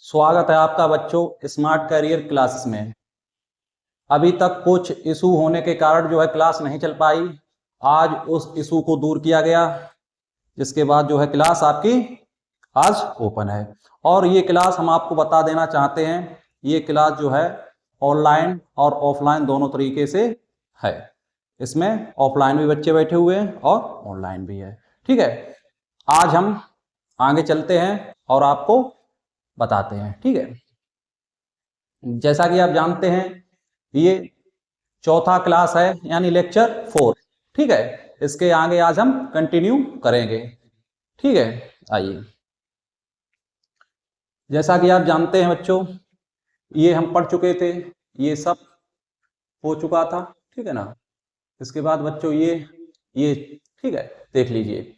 स्वागत है आपका बच्चों स्मार्ट कैरियर क्लासेस में। अभी तक कुछ इशू होने के कारण जो है क्लास नहीं चल पाई। आज उस इशू को दूर किया गया, जिसके बाद जो है क्लास आपकी आज ओपन है। और ये क्लास हम आपको बता देना चाहते हैं, ये क्लास जो है ऑनलाइन और ऑफलाइन दोनों तरीके से है। इसमें ऑफलाइन भी बच्चे बैठे हुए हैं और ऑनलाइन भी है। ठीक है, आज हम आगे चलते हैं और आपको बताते हैं। ठीक है, जैसा कि आप जानते हैं ये चौथा क्लास है, यानी लेक्चर 4। ठीक है, इसके आगे आज हम कंटिन्यू करेंगे। ठीक है, आइए। जैसा कि आप जानते हैं बच्चों, ये हम पढ़ चुके थे, ये सब हो चुका था। ठीक है ना। इसके बाद बच्चों ये ठीक है, देख लीजिए।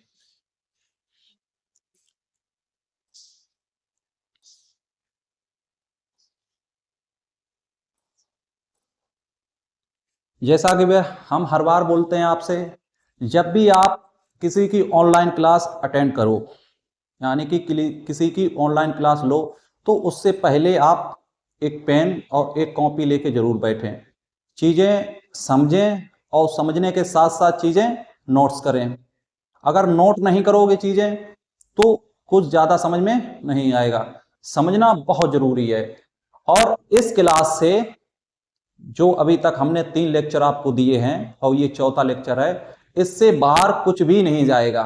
जैसा कि हम हर बार बोलते हैं आपसे, जब भी आप किसी की ऑनलाइन क्लास अटेंड करो, यानी कि किसी की ऑनलाइन क्लास लो, तो उससे पहले आप एक पेन और एक कॉपी लेके जरूर बैठें। चीज़ें समझें और समझने के साथ साथ चीज़ें नोट्स करें। अगर नोट नहीं करोगे चीज़ें तो कुछ ज़्यादा समझ में नहीं आएगा। समझना बहुत ज़रूरी है। और इस क्लास से जो अभी तक हमने 3 लेक्चर आपको दिए हैं और ये चौथा लेक्चर है, इससे बाहर कुछ भी नहीं जाएगा।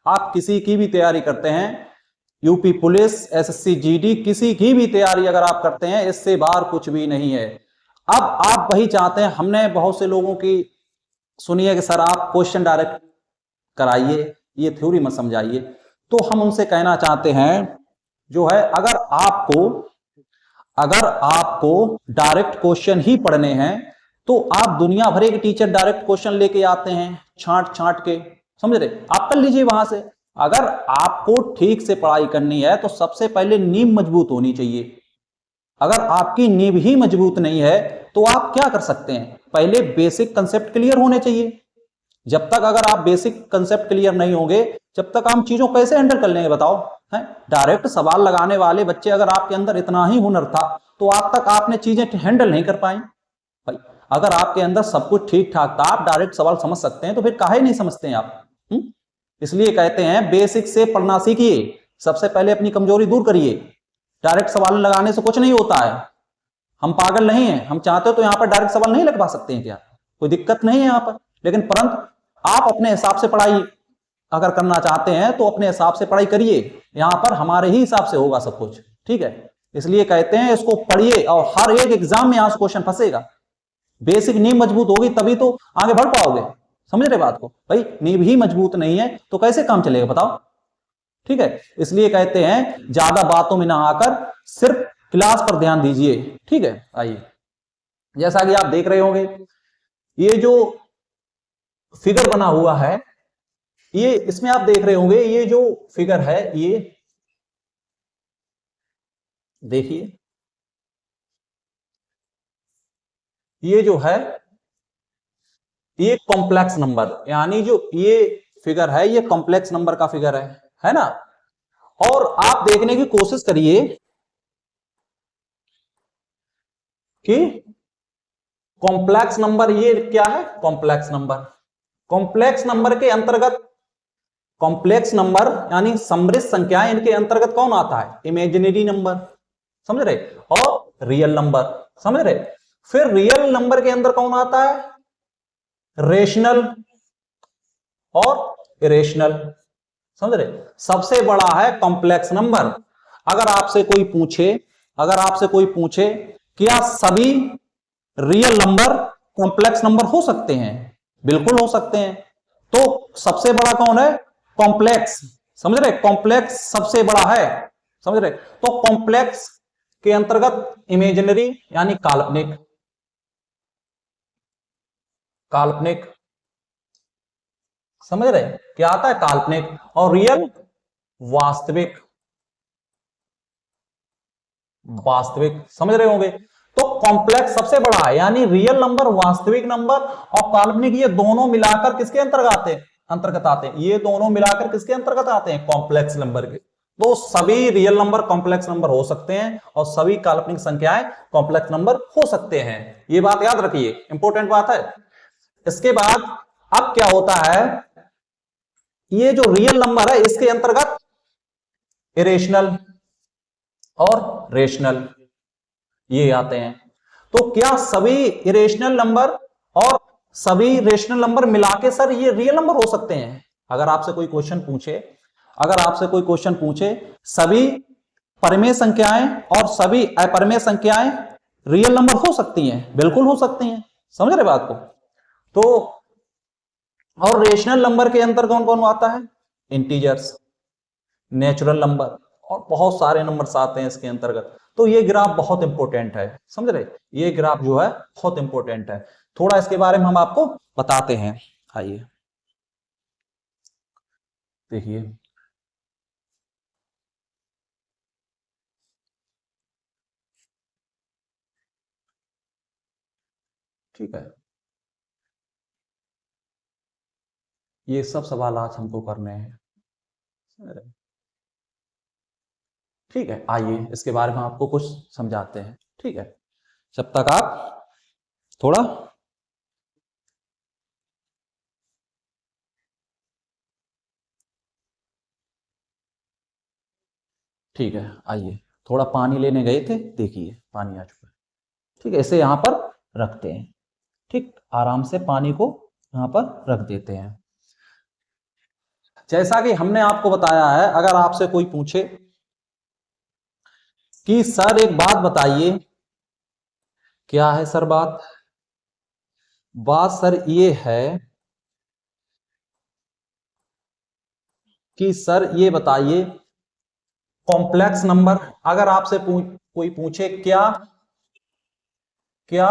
आप किसी की भी तैयारी करते हैं, यूपी पुलिस, एसएससी, जीडी, किसी की भी तैयारी अगर आप करते हैं, इससे बाहर कुछ भी नहीं है। अब आप वही चाहते हैं, हमने बहुत से लोगों की सुनी है कि सर आप क्वेश्चन डायरेक्ट कराइए, ये थ्योरी मत समझाइए। तो हम उनसे कहना चाहते हैं, जो है अगर आपको डायरेक्ट क्वेश्चन ही पढ़ने हैं तो आप दुनिया भर के टीचर डायरेक्ट क्वेश्चन लेके आते हैं छांट छांट के, समझ रहे। आप कर लीजिए वहां से। अगर आपको ठीक से पढ़ाई करनी है तो सबसे पहले नींव मजबूत होनी चाहिए। अगर आपकी नींव ही मजबूत नहीं है तो आप क्या कर सकते हैं, पहले बेसिक कंसेप्ट क्लियर होने चाहिए। जब तक अगर आप बेसिक कंसेप्ट क्लियर नहीं होंगे, जब तक हम चीजों कैसे हैंडल कर लेंगे बताओ। है डायरेक्ट सवाल लगाने वाले बच्चे, अगर आपके अंदर इतना ही हुनर था तो आज तक आपने चीजें हैंडल नहीं कर पाई। भाई अगर आपके अंदर सब कुछ ठीक ठाक था, आप डायरेक्ट सवाल समझ सकते हैं, तो फिर काहे नहीं समझते हैं आप। इसलिए कहते हैं बेसिक से पढ़ना सीखिए। सबसे पहले अपनी कमजोरी दूर करिए। डायरेक्ट सवाल लगाने से कुछ नहीं होता है। हम पागल नहीं है, हम चाहते हो तो यहां पर डायरेक्ट सवाल नहीं लगवा सकते हैं क्या, कोई दिक्कत नहीं है यहां पर। लेकिन परंतु आप अपने हिसाब से पढ़ाई अगर करना चाहते हैं तो अपने हिसाब से पढ़ाई करिए। यहां पर हमारे ही हिसाब से होगा सब कुछ। ठीक है, इसलिए कहते हैं इसको पढ़िए और हर एक एग्जाम में यहां से क्वेश्चन फंसेगा। बेसिक नींव मजबूत होगी तभी तो आगे बढ़ पाओगे। समझ रहे बात को। भाई नींव ही मजबूत नहीं है तो कैसे काम चलेगा बताओ। ठीक है, इसलिए कहते हैं ज्यादा बातों में ना आकर सिर्फ क्लास पर ध्यान दीजिए। ठीक है, आइए। जैसा कि आप देख रहे होंगे, ये जो फिगर बना हुआ है, ये इसमें आप देख रहे होंगे, ये जो फिगर है, ये देखिए, ये जो है ये कॉम्प्लेक्स नंबर, यानी जो ये फिगर है ये कॉम्प्लेक्स नंबर का फिगर है ना। और आप देखने की कोशिश करिए कि कॉम्प्लेक्स नंबर ये क्या है, कॉम्प्लेक्स नंबर। कॉम्प्लेक्स नंबर के अंतर्गत, कॉम्प्लेक्स नंबर यानी समृद्ध संख्याएं, इनके अंतर्गत कौन आता है, इमेजिनरी नंबर, समझ रहे, और रियल नंबर, समझ रहे। फिर रियल नंबर के अंदर कौन आता है, रेशनल और इरेशनल, समझ रहे। सबसे बड़ा है कॉम्प्लेक्स नंबर। अगर आपसे कोई पूछे क्या सभी रियल नंबर कॉम्प्लेक्स नंबर हो सकते हैं, बिल्कुल हो सकते हैं। तो सबसे बड़ा कौन है, कॉम्प्लेक्स, समझ रहे, कॉम्प्लेक्स सबसे बड़ा है, समझ रहे। तो कॉम्प्लेक्स के अंतर्गत इमेजिनरी यानी काल्पनिक, समझ रहे, क्या आता है, काल्पनिक। और रियल वास्तविक, समझ रहे होंगे। तो कॉम्प्लेक्स सबसे बड़ा है, यानी रियल नंबर, वास्तविक नंबर और काल्पनिक, ये दोनों मिलाकर किसके अंतर्गत आते हैं, ये दोनों मिलाकर किसके अंतर्गत आते हैं, कॉम्प्लेक्स नंबर के। तो सभी रियल नंबर कॉम्प्लेक्स नंबर हो सकते हैं और सभी काल्पनिक संख्याएं कॉम्प्लेक्स नंबर हो सकते हैं। ये बात याद रखिए, इंपॉर्टेंट बात है। इसके बाद अब क्या होता है, ये जो रियल नंबर है इसके अंतर्गत इरेशनल और रेशनल ये आते हैं। तो क्या सभी इरेशनल नंबर और सभी रेशनल नंबर मिला के सर ये रियल नंबर हो सकते हैं? अगर आपसे कोई क्वेश्चन पूछे, अगर आपसे कोई क्वेश्चन पूछे सभी परिमेय संख्याएं और सभी अपरिमेय संख्याएं रियल नंबर हो सकती हैं, बिल्कुल हो सकती हैं। समझ रहे बात को? तो और रेशनल नंबर के अंदर कौन कौन आता है? इंटीजर्स, नेचुरल नंबर और बहुत सारे नंबर्स आते हैं इसके अंतर्गत। तो ये ग्राफ बहुत इंपॉर्टेंट है, समझ रहे? ये ग्राफ जो है बहुत इंपॉर्टेंट है। थोड़ा इसके बारे में हम आपको बताते हैं। आइए देखिए, ठीक है, ये सब सवाल आज हमको करने हैं। ठीक है, आइए इसके बारे में आपको कुछ समझाते हैं। ठीक है, जब तक आप थोड़ा, ठीक है आइए, थोड़ा पानी लेने गए थे, देखिए पानी आ चुका है। ठीक है, इसे यहां पर रखते हैं। ठीक, आराम से पानी को यहां पर रख देते हैं। जैसा कि हमने आपको बताया है, अगर आपसे कोई पूछे कि सर एक बात बताइए, क्या है सर बात? बात सर ये है कि सर ये बताइए, कॉम्प्लेक्स नंबर, अगर आपसे कोई पूछे क्या क्या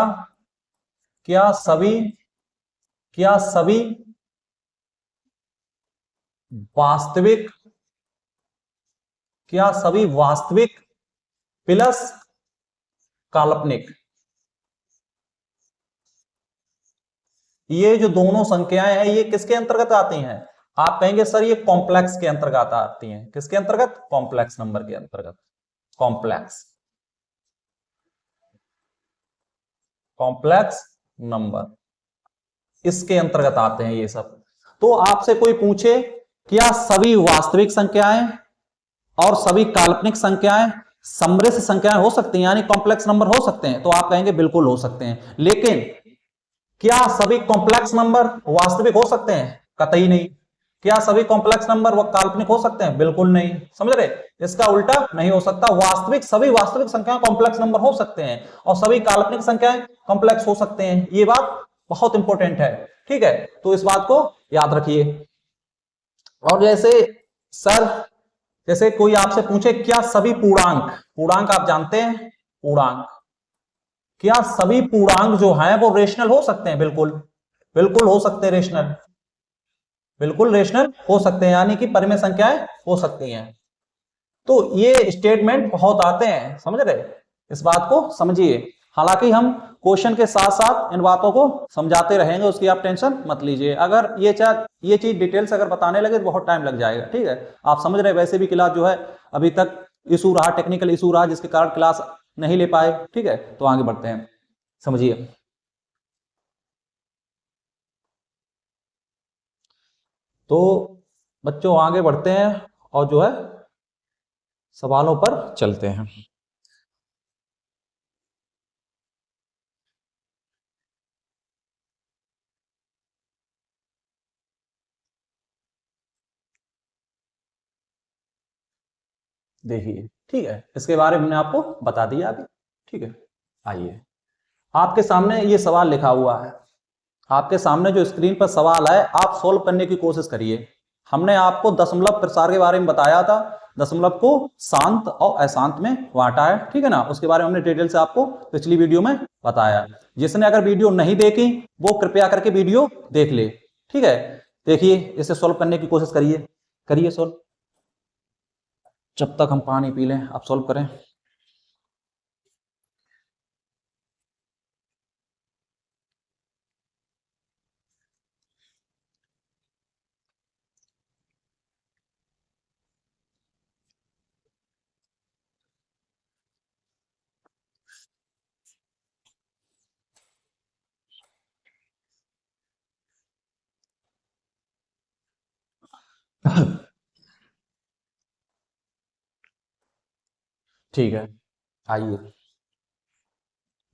क्या सभी क्या सभी वास्तविक क्या सभी वास्तविक प्लस काल्पनिक, ये जो दोनों संख्याएं हैं ये किसके अंतर्गत आती हैं? आप कहेंगे सर ये कॉम्प्लेक्स के अंतर्गत आती हैं। किसके अंतर्गत? कॉम्प्लेक्स नंबर के अंतर्गत। कॉम्प्लेक्स कॉम्प्लेक्स नंबर इसके अंतर्गत आते हैं ये सब। तो आपसे कोई पूछे क्या सभी वास्तविक संख्याएं और सभी काल्पनिक संख्याएं समृद्ध संख्याएं हो सकती हैं, यानी कॉम्प्लेक्स नंबर हो सकते हैं? तो आप कहेंगे बिल्कुल हो सकते हैं। लेकिन क्या सभी कॉम्प्लेक्स नंबर वास्तविक हो सकते हैं? कतई नहीं। क्या सभी कॉम्प्लेक्स नंबर वो काल्पनिक हो सकते हैं? बिल्कुल नहीं। समझ रहे? इसका उल्टा नहीं हो सकता। वास्तविक सभी वास्तविक संख्याएं कॉम्प्लेक्स नंबर हो सकते हैं और सभी काल्पनिक संख्याएं कॉम्प्लेक्स हो सकते हैं। ये बात बहुत इंपॉर्टेंट है। ठीक है, तो इस बात को याद रखिए। और जैसे सर, जैसे कोई आपसे पूछे क्या सभी पूर्णांक, पूर्णांक आप जानते हैं पूर्णांक, क्या सभी पूर्णांक जो हैं वो रेशनल हो सकते हैं? बिल्कुल, बिल्कुल हो सकते हैं रेशनल, बिल्कुल रेशनल हो सकते हैं, यानी कि परिमेय संख्याएं हो सकती हैं। तो ये स्टेटमेंट बहुत आते हैं, समझ रहे? इस बात को समझिए। हालांकि हम क्वेश्चन के साथ साथ इन बातों को समझाते रहेंगे, उसकी आप टेंशन मत लीजिए। अगर ये चीज डिटेल्स अगर बताने लगे तो बहुत टाइम लग जाएगा। ठीक है, आप समझ रहे, वैसे भी क्लास जो है अभी तक इशू रहा, टेक्निकल इशू रहा, जिसके कारण क्लास नहीं ले पाए। ठीक है, तो आगे बढ़ते हैं, समझिए। तो बच्चों आगे बढ़ते हैं और जो है सवालों पर चलते हैं। देखिए, ठीक है, इसके बारे में हमने आपको बता दिया अभी। ठीक है, आइए, आपके सामने ये सवाल लिखा हुआ है, आपके सामने जो स्क्रीन पर सवाल है आप सोल्व करने की कोशिश करिए। हमने आपको दशमलव प्रसार के बारे में बताया था, दशमलव को शांत और अशांत में बांटा है। ठीक है ना, उसके बारे में हमने डिटेल से आपको पिछली वीडियो में बताया। जिसने अगर वीडियो नहीं देखी वो कृपया करके वीडियो देख ले। ठीक है, देखिए इसे सोल्व करने की कोशिश करिए, करिए सोल्व। जब तक हम पानी पी लें आप सोल्व करें। ठीक है, आइए,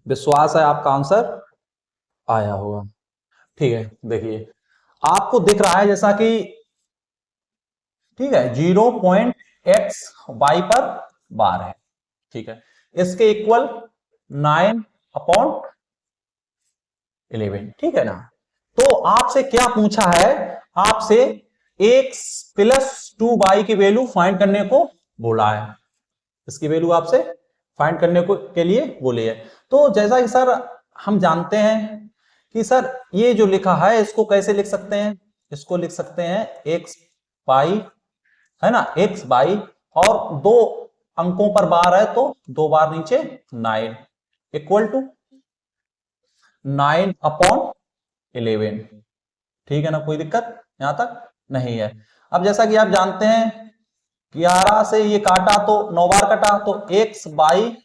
विश्वास है आपका आंसर आया होगा। ठीक है, देखिए आपको दिख रहा है जैसा कि, ठीक है, 0.x y पर बार है, ठीक है, इसके इक्वल 9/11, ठीक है ना। तो आपसे क्या पूछा है, आपसे x + 2y की वैल्यू फाइंड करने को बोला है, इसकी वैल्यू आपसे फाइंड करने को के लिए बोली है। तो जैसा कि सर हम जानते हैं कि सर ये जो लिखा है इसको कैसे लिख सकते हैं, इसको लिख सकते हैं x बाई, है ना, x बाई, और 2 अंकों पर बार है तो 2 बार नीचे 9 इक्वल टू 9/11, ठीक है ना, कोई दिक्कत यहां तक नहीं है। अब जैसा कि आप जानते हैं 11 से ये काटा तो 9 बार कटा, तो x बाई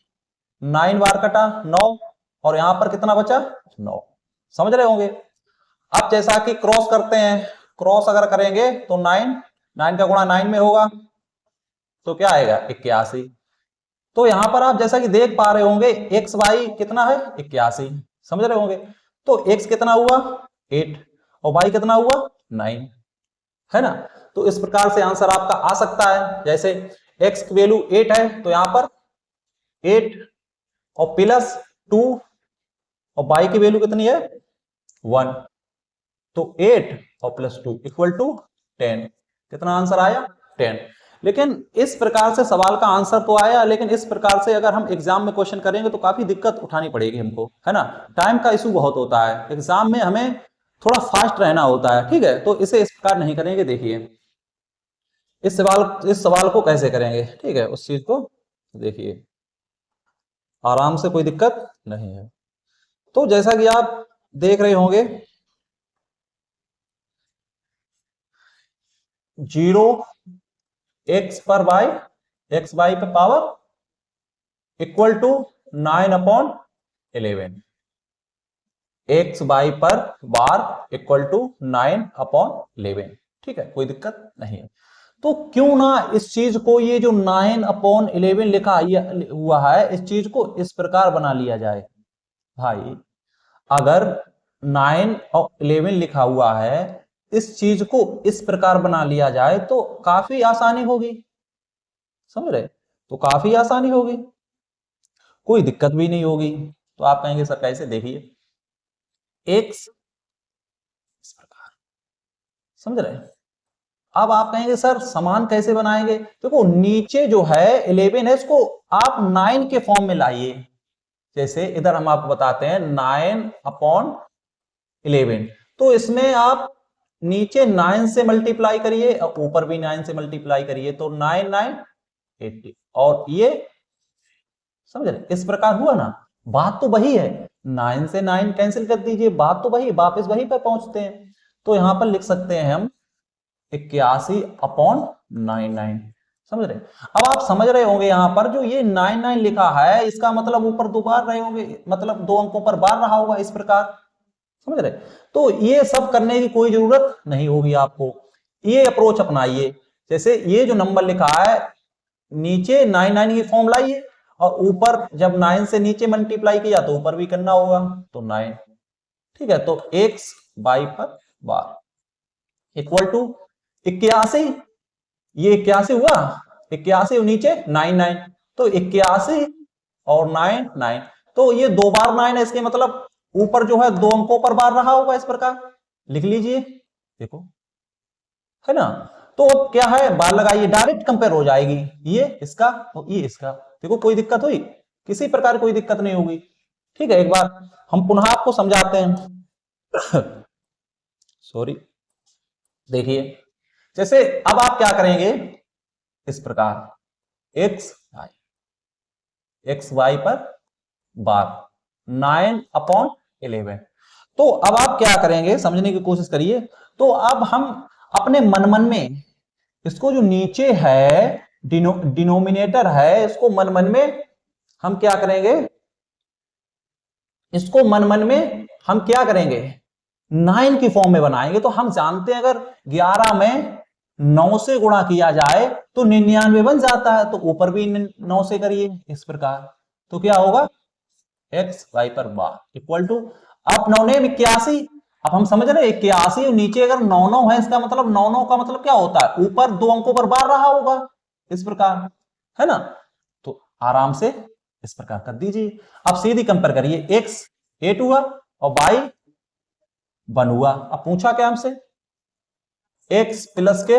9 बार कटा 9, और यहां पर कितना बचा 9, समझ रहे होंगे। अब जैसा कि क्रॉस करते हैं, क्रॉस अगर करेंगे तो 9 का गुणा 9 में होगा तो क्या आएगा 81। तो यहां पर आप जैसा कि देख पा रहे होंगे एक्स वाई कितना है 81, समझ रहे होंगे। तो एक्स कितना हुआ 8 और वाई कितना हुआ 9, है ना। तो इस प्रकार से आंसर आपका आ सकता है, जैसे एक्स की वैल्यू 8 है तो यहां पर 8 और +2, और वाई की वैल्यू कितनी है 1, तो 8 और +2 इक्वल टू 10, कितना आंसर आया 10। लेकिन इस प्रकार से सवाल का आंसर तो आया, लेकिन इस प्रकार से अगर हम एग्जाम में क्वेश्चन करेंगे तो काफी दिक्कत उठानी पड़ेगी हमको, है ना, टाइम का इशू बहुत होता है एग्जाम में, हमें थोड़ा फास्ट रहना होता है, ठीक है। तो इसे इस प्रकार नहीं करेंगे, देखिए इस सवाल को कैसे करेंगे, ठीक है, उस चीज को देखिए आराम से, कोई दिक्कत नहीं है। तो जैसा कि आप देख रहे होंगे 0x पर y, x y पे power equal to 9/11, x y पर बार इक्वल टू 9/11, ठीक है, कोई दिक्कत नहीं है। तो क्यों ना इस चीज को, ये जो 9/11 लिखा हुआ है, इस चीज को इस प्रकार बना लिया जाए भाई। अगर 9 और 11 लिखा हुआ है, इस चीज को इस प्रकार बना लिया जाए तो काफी आसानी होगी, समझ रहे, तो काफी आसानी होगी, कोई दिक्कत भी नहीं होगी। तो आप कहेंगे सर कैसे, देखिए एक्स इस प्रकार, समझ रहे। अब आप कहेंगे सर समान कैसे बनाएंगे, देखो नीचे जो है 11 है इसको आप 9 के फॉर्म में लाइए। जैसे इधर हम आपको बताते हैं 9/11, तो इसमें आप नीचे 9 से मल्टीप्लाई करिए और ऊपर भी 9 से मल्टीप्लाई करिए, तो 9 9 80, और ये समझ रहे, इस प्रकार हुआ ना। बात तो वही है, 9 से 9 कैंसिल कर दीजिए, बात तो वही, वापस वही पर पहुंचते हैं। तो यहां पर लिख सकते हैं हम 81/99, समझ रहे। अब आप समझ रहे होंगे यहां पर जो ये 99 लिखा है, इसका मतलब ऊपर 2 बार रहे होंगे, मतलब 2 अंकों पर बार रहा होगा इस प्रकार, समझ रहे। तो ये सब करने की कोई जरूरत नहीं होगी आपको, ये अप्रोच अपनाइए। जैसे ये जो नंबर लिखा है नीचे 99 की फॉर्म लाइए, और ऊपर जब 9 से नीचे मल्टीप्लाई किया तो ऊपर भी करना होगा, तो 9, ठीक है। तो x बाई पर बार इक्वल टू 81, ये 81 हुआ, 81 नीचे 99, तो 81 और 9 9, तो ये 2 बार 9 है, इसके मतलब ऊपर जो है 2 अंकों पर बार रहा होगा, इस प्रकार लिख लीजिए, देखो, है ना। तो अब क्या है, बार लगाइए, डायरेक्ट कंपेयर हो जाएगी, ये इसका और ये इसका, देखो कोई दिक्कत हुई, किसी प्रकार कोई दिक्कत नहीं होगी, ठीक है। एक बार हम पुनः आपको समझाते हैं। सॉरी, देखिए जैसे अब आप क्या करेंगे, इस प्रकार एक्स वाई पर बार 9/11, तो अब आप क्या करेंगे समझने की कोशिश करिए। तो अब हम अपने मन में इसको जो नीचे है डिनोमिनेटर है, इसको मन में हम क्या करेंगे, इसको मन में हम क्या करेंगे 9 की फॉर्म में बनाएंगे। तो हम जानते हैं अगर 11 में 9 से गुणा किया जाए तो 99 बन जाता है, तो ऊपर भी 9 से करिए इस प्रकार, तो क्या होगा एक्स वाई पर बार इक्वल टू, अब 9 ने 81, अब हम समझ रहे 81 और नीचे अगर 9 है, इसका मतलब 9 का मतलब क्या होता है, ऊपर 2 अंकों पर बार रहा होगा इस प्रकार, है ना। तो आराम से इस प्रकार कर दीजिए। अब सीधी कंपेयर करिए, एक्स 8 हुआ और वाई 1 हुआ। अब पूछा क्या हमसे, x प्लस के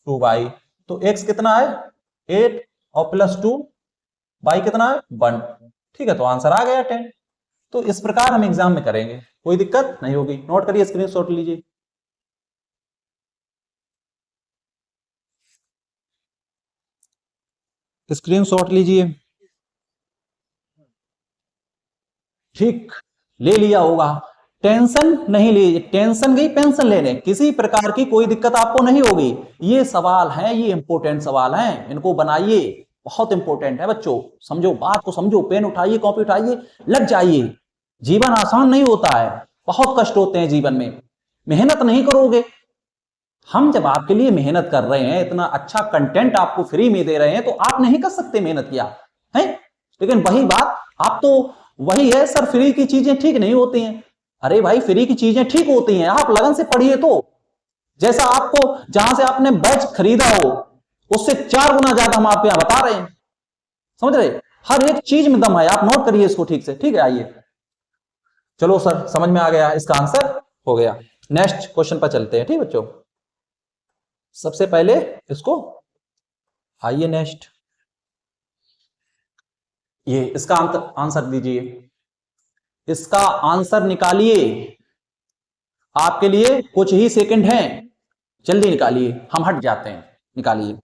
2y, तो x कितना है 8 और प्लस 2, y कितना है 1, ठीक है, तो आंसर आ गया 10। तो इस प्रकार हम एग्जाम में करेंगे, कोई दिक्कत नहीं होगी। नोट करिए, स्क्रीनशॉट लीजिए। स्क्रीनशॉट लीजिए, ठीक, ले लिया होगा। टेंशन नहीं लीजिए, टेंशन गई पेंशन लेने, किसी प्रकार की कोई दिक्कत आपको नहीं होगी। ये सवाल हैं, ये इंपॉर्टेंट सवाल हैं, इनको बनाइए, बहुत इंपॉर्टेंट है बच्चों। समझो बात को, समझो, पेन उठाइए, कॉपी उठाइए, लग जाइए। जीवन आसान नहीं होता है, बहुत कष्ट होते हैं जीवन में, मेहनत नहीं करोगे। हम जब आपके लिए मेहनत कर रहे हैं, इतना अच्छा कंटेंट आपको फ्री में दे रहे हैं, तो आप नहीं कर सकते मेहनत किया है। लेकिन वही बात, आप तो वही है सर, फ्री की चीजें ठीक नहीं होती हैं। अरे भाई, फ्री की चीजें ठीक होती हैं, आप लगन से पढ़िए। तो जैसा आपको, जहां से आपने बैच खरीदा हो, उससे 4 गुना ज्यादा हम आपको यहां बता रहे हैं, समझ रहे, हर एक चीज में दम है। आप नोट करिए इसको ठीक से, ठीक है। आइए, चलो सर, समझ में आ गया, इसका आंसर हो गया। नेक्स्ट क्वेश्चन पर चलते हैं, ठीक बच्चों। सबसे पहले इसको, आइए नेक्स्ट, ये इसका आंसर दीजिए, इसका आंसर निकालिए। आपके लिए कुछ ही सेकंड हैं, जल्दी निकालिए, हम हट जाते हैं, निकालिए।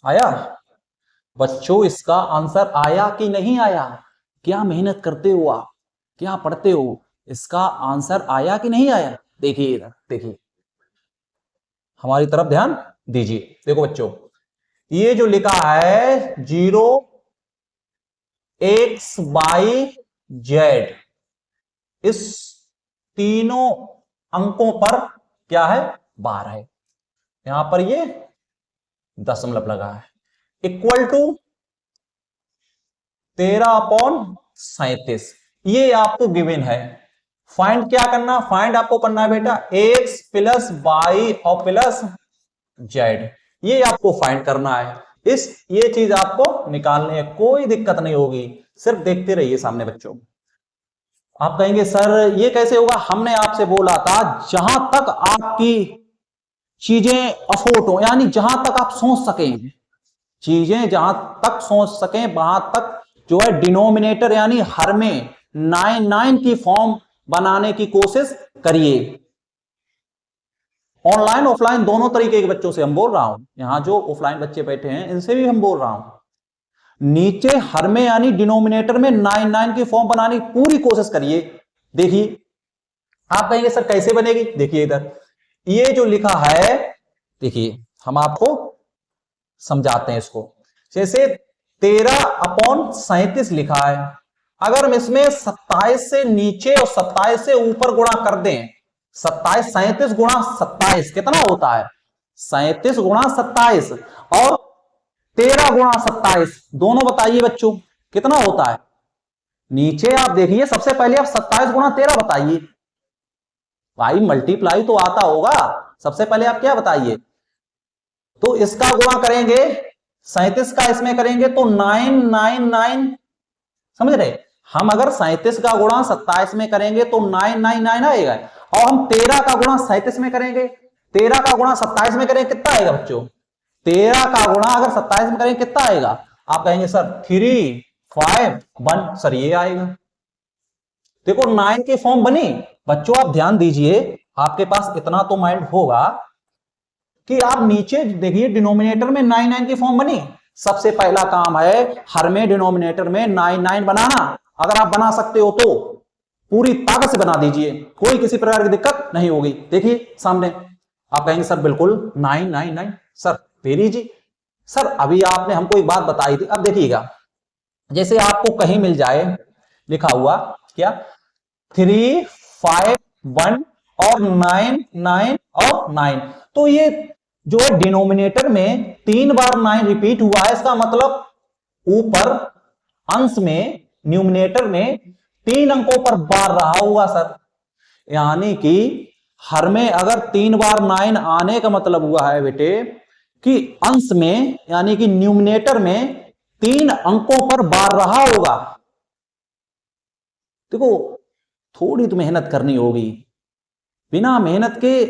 आया बच्चों, इसका आंसर आया कि नहीं आया? क्या मेहनत करते हो आप, क्या पढ़ते हो? इसका आंसर आया कि नहीं आया? देखिए इधर, देखिए हमारी तरफ ध्यान दीजिए। देखो बच्चों, ये जो लिखा है 0 x y z, इस तीनों अंकों पर क्या है, बार है। यहां पर ये दशमलव लगा है, इक्वल टू 13/37। ये आपको गिवन है। फाइंड क्या करना, फाइंड आपको करना है बेटा x प्लस वाई और प्लस जेड, ये आपको फाइंड करना है। ये चीज आपको निकालनी है, कोई दिक्कत नहीं होगी, सिर्फ देखते रहिए सामने बच्चों। आप कहेंगे सर ये कैसे होगा, हमने आपसे बोला था जहां तक आपकी चीजें अफोर्ड हो, यानी जहां तक आप सोच सकें, चीजें जहां तक सोच सकें, वहां तक जो है डिनोमिनेटर यानी हर में 9 की फॉर्म बनाने की कोशिश करिए। ऑनलाइन ऑफलाइन दोनों तरीके के बच्चों से हम बोल रहा हूं, यहां जो ऑफलाइन बच्चे बैठे हैं इनसे भी हम बोल रहा हूं। नीचे हर में यानी डिनोमिनेटर में 9 की फॉर्म बनाने की पूरी कोशिश करिए। देखिए, आप कहेंगे सर कैसे बनेगी, देखिए इधर ये जो लिखा है, देखिए हम आपको समझाते हैं इसको। जैसे 13/37 लिखा है, अगर हम इसमें 27 से नीचे और 27 से ऊपर गुणा कर दें, 27 37 गुणा 27 कितना होता है, 37 गुणा 27 और 13 गुणा 27, दोनों बताइए बच्चों कितना होता है। नीचे आप देखिए, सबसे पहले आप 27 गुणा 13 बताइए, भाई मल्टीप्लाई तो आता होगा। सबसे पहले आप क्या बताइए, तो इसका गुणा करेंगे 37 का इसमें करेंगे तो 999, समझ रहे। हम अगर 37 का गुणा 27 में करेंगे तो 999 आएगा, और हम 13 का गुणा 37 में करेंगे, 13 का गुणा 27 में करेंगे, कितना आएगा बच्चों, 13 का गुणा अगर 27 में करेंगे कितना आएगा। आप कहेंगे सर 3 5 1, सर ये आएगा। देखो 9 की फॉर्म बनी। बच्चों आप ध्यान दीजिए, आपके पास इतना तो माइंड होगा कि आप नीचे देखिए डिनोमिनेटर में 9 की फॉर्म बनी। सबसे पहला काम है हर में डिनोमिनेटर में 9 बनाना। अगर आप बना सकते हो तो पूरी ताकत से बना दीजिए, कोई किसी प्रकार की दिक्कत नहीं होगी। देखिए सामने, आप कहेंगे सर बिल्कुल 999, सर वेरी जी, सर अभी आपने हमको एक बात बताई थी। अब देखिएगा, जैसे आपको कहीं मिल जाए लिखा हुआ क्या 3, 5, 1 और 9, 9 और 9। तो ये जो है डिनोमिनेटर में 3 बार 9 रिपीट हुआ है, इसका मतलब ऊपर अंश में न्यूमिनेटर में 3 अंकों पर बार रहा होगा सर। यानी कि हर में अगर 3 बार 9 आने का मतलब हुआ है बेटे कि अंश में यानी कि न्यूमिनेटर में 3 अंकों पर बार रहा होगा। देखो थोड़ी तो मेहनत करनी होगी, बिना मेहनत के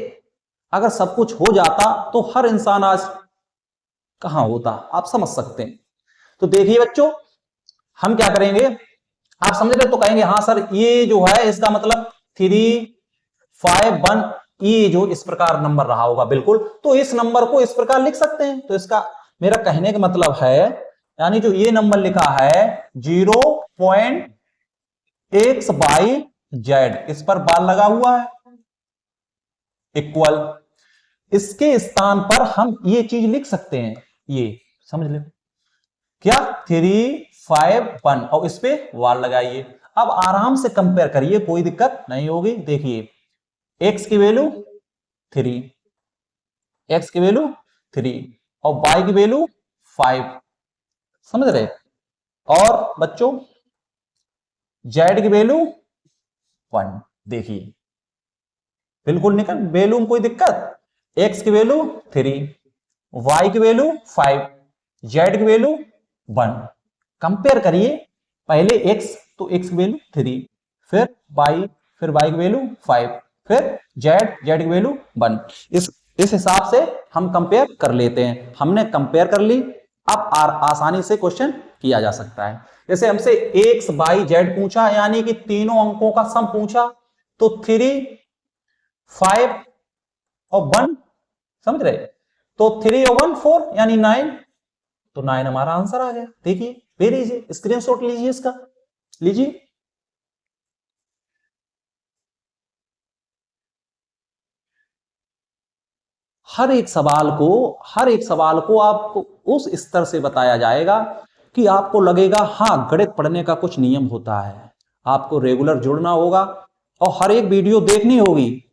अगर सब कुछ हो जाता तो हर इंसान आज कहां होता, आप समझ सकते हैं। तो देखिए बच्चों हम क्या करेंगे, आप समझ रहे तो कहेंगे हाँ सर ये जो है इसका मतलब 3, 5, 1 ये जो इस प्रकार नंबर रहा होगा, बिल्कुल। तो इस नंबर को इस प्रकार लिख सकते हैं। तो इसका मेरा कहने का मतलब है यानी जो ये नंबर लिखा है 0.xyz, इस पर बार लगा हुआ है इक्वल, इसके स्थान पर हम ये चीज लिख सकते हैं, ये समझ ले क्या 3, 5, 1 और इस पे वार लगाइए। अब आराम से कंपेयर करिए, कोई दिक्कत नहीं होगी। देखिए x की वैल्यू 3, x की वैल्यू 3 और y की वैल्यू 5, समझ रहे। और बच्चों z की वैल्यू 1, देखिए बिल्कुल निकल वैल्यू में कोई दिक्कत। x की वैल्यू 3, y की वैल्यू 5, z की वैल्यू 1। कंपेयर करिए, पहले x तो x की वैल्यू 3, फिर y की वैल्यू 5, फिर z की वैल्यू 1। इस हिसाब से हम कंपेयर कर लेते हैं। हमने कंपेयर कर ली, अब आसानी से क्वेश्चन किया जा सकता है। जैसे हमसे x y z पूछा यानी कि तीनों अंकों का सम पूछा, तो 3, 5 और 1, समझ रहे। तो 3 और 1 4 यानी 9, तो 9 हमारा आंसर आ गया। देखिए वेरी इजी, स्क्रीनशॉट लीजिए इसका, लीजिए। हर एक सवाल को आपको उस स्तर से बताया जाएगा कि आपको लगेगा हाँ गणित पढ़ने का कुछ नियम होता है, आपको रेगुलर जुड़ना होगा और हर एक वीडियो देखनी होगी,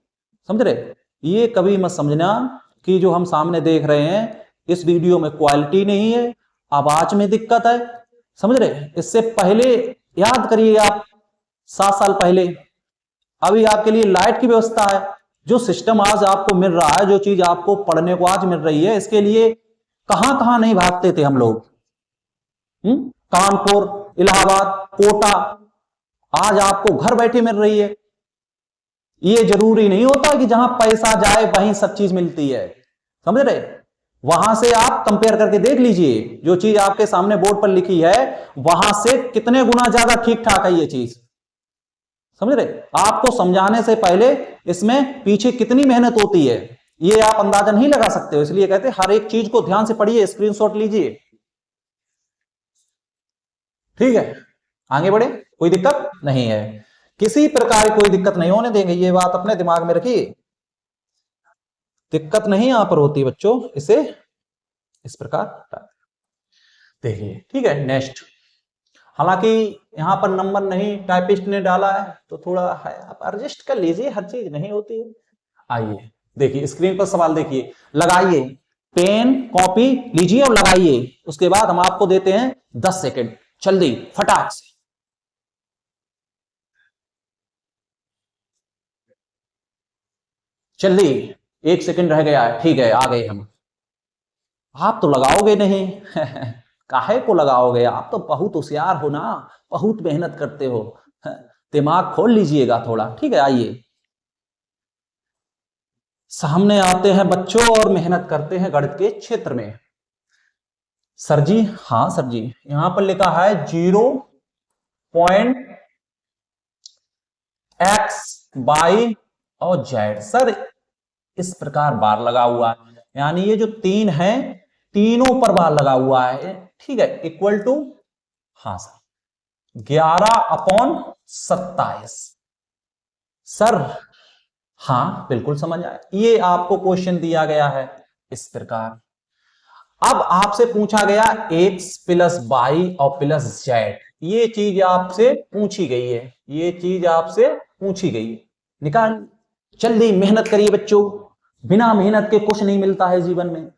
समझ रहे। ये कभी मत समझना कि जो हम सामने देख रहे हैं इस वीडियो में क्वालिटी नहीं है, आवाज में दिक्कत है, समझ रहे। इससे पहले याद करिए आप 7 साल पहले, अभी आपके लिए लाइट की व्यवस्था है। जो सिस्टम आज आपको मिल रहा है, जो चीज आपको पढ़ने को आज मिल रही है, इसके लिए कहां कहां नहीं भागते थे हम लोग। कानपुर, इलाहाबाद, कोटा, आज आपको घर बैठे मिल रही है। ये जरूरी नहीं होता कि जहां पैसा जाए वहीं सब चीज मिलती है, समझ रहे। वहां से आप कंपेयर करके देख लीजिए, जो चीज आपके सामने बोर्ड पर लिखी है वहां से कितने गुना ज्यादा ठीक ठाक है ये चीज, समझ रहे। आपको समझाने से पहले इसमें पीछे कितनी मेहनत होती है ये आप अंदाजा नहीं लगा सकते हो। इसलिए कहते हैं हर एक चीज को ध्यान से पढ़िए, स्क्रीनशॉट लीजिए, ठीक है। आगे बढ़े, कोई दिक्कत नहीं है, किसी प्रकार की कोई दिक्कत नहीं होने देंगे, ये बात अपने दिमाग में रखिए। दिक्कत नहीं यहां पर होती बच्चों, इसे इस प्रकार देखिए, ठीक है। नेक्स्ट, हालांकि यहां पर नंबर नहीं टाइपिस्ट ने डाला है तो थोड़ा है, आप एडजस्ट कर लीजिए, हर चीज नहीं होती है। आइए देखिए स्क्रीन पर सवाल देखिए, लगाइए पेन कॉपी लीजिए और लगाइए, उसके बाद हम आपको देते हैं 10 सेकंड, जल्दी फटाक से। जल्दी, 1 सेकंड रह गया है, ठीक है आ गए हम। आप तो लगाओगे नहीं काहे को लगाओगे, आप तो बहुत होशियार हो ना, बहुत मेहनत करते हो, दिमाग खोल लीजिएगा थोड़ा, ठीक है। आइए सामने आते हैं बच्चों और मेहनत करते हैं गणित के क्षेत्र में। सर जी, हाँ सर जी, यहां पर लिखा है 0.x, y और z। सर इस प्रकार बार लगा हुआ है, यानी ये जो 3 है तीनों पर बार लगा हुआ है, ठीक है। इक्वल टू, हाँ सर 11/27। सर हाँ बिल्कुल समझ आया, ये आपको क्वेश्चन दिया गया है इस प्रकार। अब आपसे पूछा गया x + y और + z, ये चीज आपसे पूछी गई है, ये चीज आपसे पूछी गई है, निकाल। जल्दी मेहनत करिए बच्चों, बिना मेहनत के कुछ नहीं मिलता है जीवन में,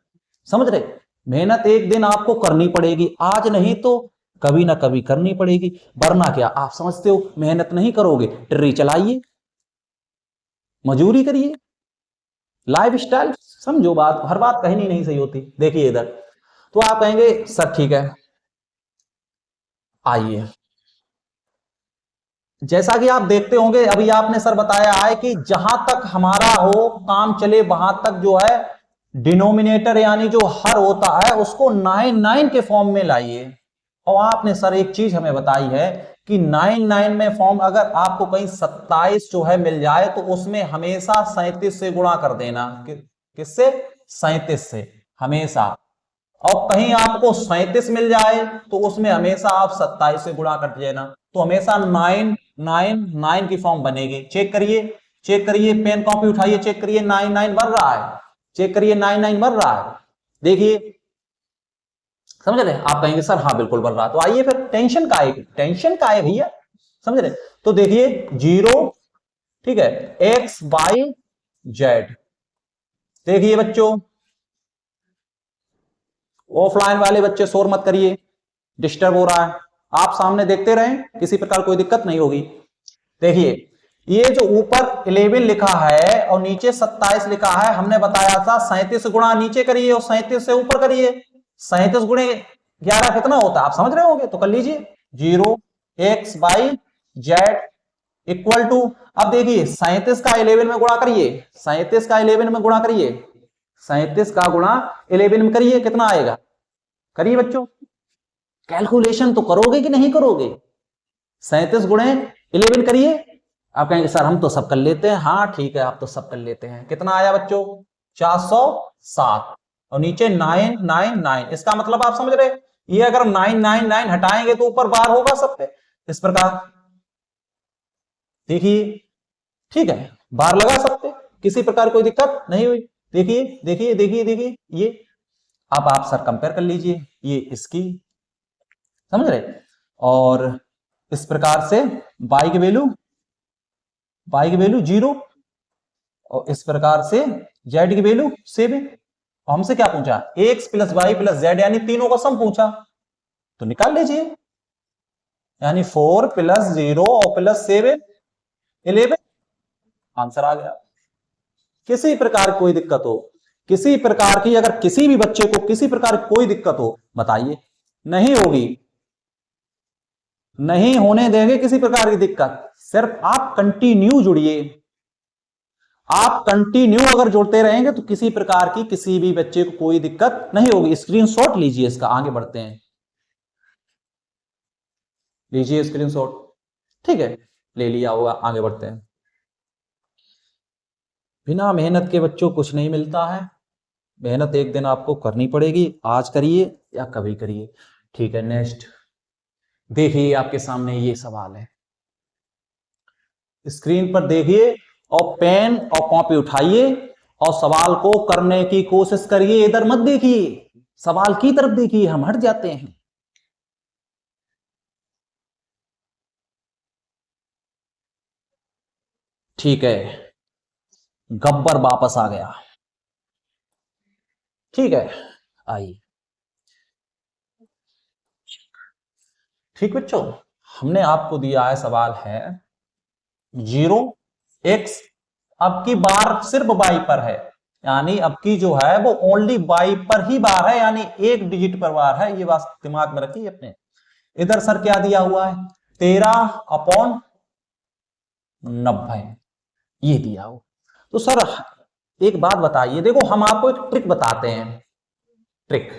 समझ रहे। मेहनत एक दिन आपको करनी पड़ेगी, आज नहीं तो कभी ना कभी करनी पड़ेगी, वरना क्या आप समझते हो मेहनत नहीं करोगे, ट्री चलाइए, मजदूरी करिए, लाइफ स्टाइल समझो, बात हर बात कहीं नहीं सही होती। देखिए इधर तो आप कहेंगे सर ठीक है, आइए। जैसा कि आप देखते होंगे अभी आपने सर बताया है कि जहां तक हमारा हो काम चले वहां तक जो है डिनोमिनेटर यानी जो हर होता है उसको 9 के फॉर्म में लाइए। और आपने सर एक चीज हमें बताई है कि 9 में फॉर्म अगर आपको कहीं 27 जो है मिल जाए तो उसमें हमेशा 37 से गुणा कर देना। किससे? 37 से हमेशा। और कहीं आपको 37 मिल जाए तो उसमें हमेशा आप 27 से गुणा कर देना, तो हमेशा 9 की फॉर्म बनेगी। चेक करिए, चेक करिए, पेन कॉपी उठाइए, चेक करिए 9 बन रहा है, चेक करिए 9 बन रहा है, देखिए, समझ रहे। आप कहेंगे सर हाँ बिल्कुल बन रहा, तो आइए फिर टेंशन का है, टेंशन का है भैया, समझ रहे। तो देखिए 0, ठीक है, एक्स वाई जेड। देखिए बच्चों, ऑफलाइन वाले बच्चे शोर मत करिए, डिस्टर्ब हो रहा है, आप सामने देखते रहें, किसी प्रकार कोई दिक्कत नहीं होगी। देखिए ये जो ऊपर 11 लिखा है और नीचे 27 लिखा है, हमने बताया था 37 गुणा नीचे करिए और 37 से ऊपर करिए। 37 गुणे 11 कितना होता है आप समझ रहे होंगे, तो कर लीजिए 0 x y z equal to. अब देखिए 37 का 11 में गुणा करिए, 37 का 11 में गुणा करिए, 37 का गुणा 11 में करिए, कितना आएगा? करिए बच्चों, कैलकुलेशन तो करोगे कि नहीं करोगे? 37 गुणे 11 करिए। आप कहेंगे सर हम तो सब कर लेते हैं, हाँ ठीक है आप तो सब कर लेते हैं। कितना आया बच्चों? 407 और नीचे 999। इसका मतलब आप समझ रहे, ये अगर 999 हटाएंगे तो ऊपर बार होगा सब पे, इस प्रकार देखिए, ठीक है, बार लगा सकते, किसी प्रकार कोई दिक्कत नहीं हुई। देखिए देखिए देखिए देखिए ये, अब आप सर कंपेयर कर लीजिए, ये इसकी, समझ रहे। और इस प्रकार से y की वैल्यू 0 और इस प्रकार से z की वैल्यू 7। हमसे क्या पूछा? x plus y plus z यानी तीनों का सम पूछा, तो निकाल लीजिए, यानी 4 प्लस 0 और प्लस 7 11, आंसर आ गया। किसी प्रकार कोई दिक्कत हो, किसी प्रकार की, अगर किसी भी बच्चे को किसी प्रकार कोई दिक्कत हो बताइए, नहीं होगी, नहीं होने देंगे किसी प्रकार की दिक्कत। सिर्फ आप कंटिन्यू जुड़िए, आप कंटिन्यू अगर जुड़ते रहेंगे तो किसी प्रकार की किसी भी बच्चे को कोई दिक्कत नहीं होगी। स्क्रीनशॉट लीजिए इसका, आगे बढ़ते हैं, लीजिए स्क्रीनशॉट, ठीक है, ले लिया होगा, आगे बढ़ते हैं। बिना मेहनत के बच्चों कुछ नहीं मिलता है, मेहनत एक दिन आपको करनी पड़ेगी, आज करिए या कभी करिए, ठीक है। नेक्स्ट देखिए, आपके सामने ये सवाल है, स्क्रीन पर देखिए और पेन और कॉपी उठाइए और सवाल को करने की कोशिश करिए, इधर मत देखिए, सवाल की तरफ देखिए, हम हट जाते हैं। ठीक है, गब्बर वापस आ गया, ठीक है, आइए। ठीक बच्चों, हमने आपको दिया है सवाल है 0 एक्स, अब की बार सिर्फ वाई पर है, यानी अब की जो है वो ओनली वाई पर ही बार है, यानी एक डिजिट पर बार है, ये बात दिमाग में रखिए अपने। इधर सर क्या दिया हुआ है? 13/90 ये दिया हो। तो सर एक बात बताइए, देखो हम आपको एक ट्रिक बताते हैं, ट्रिक,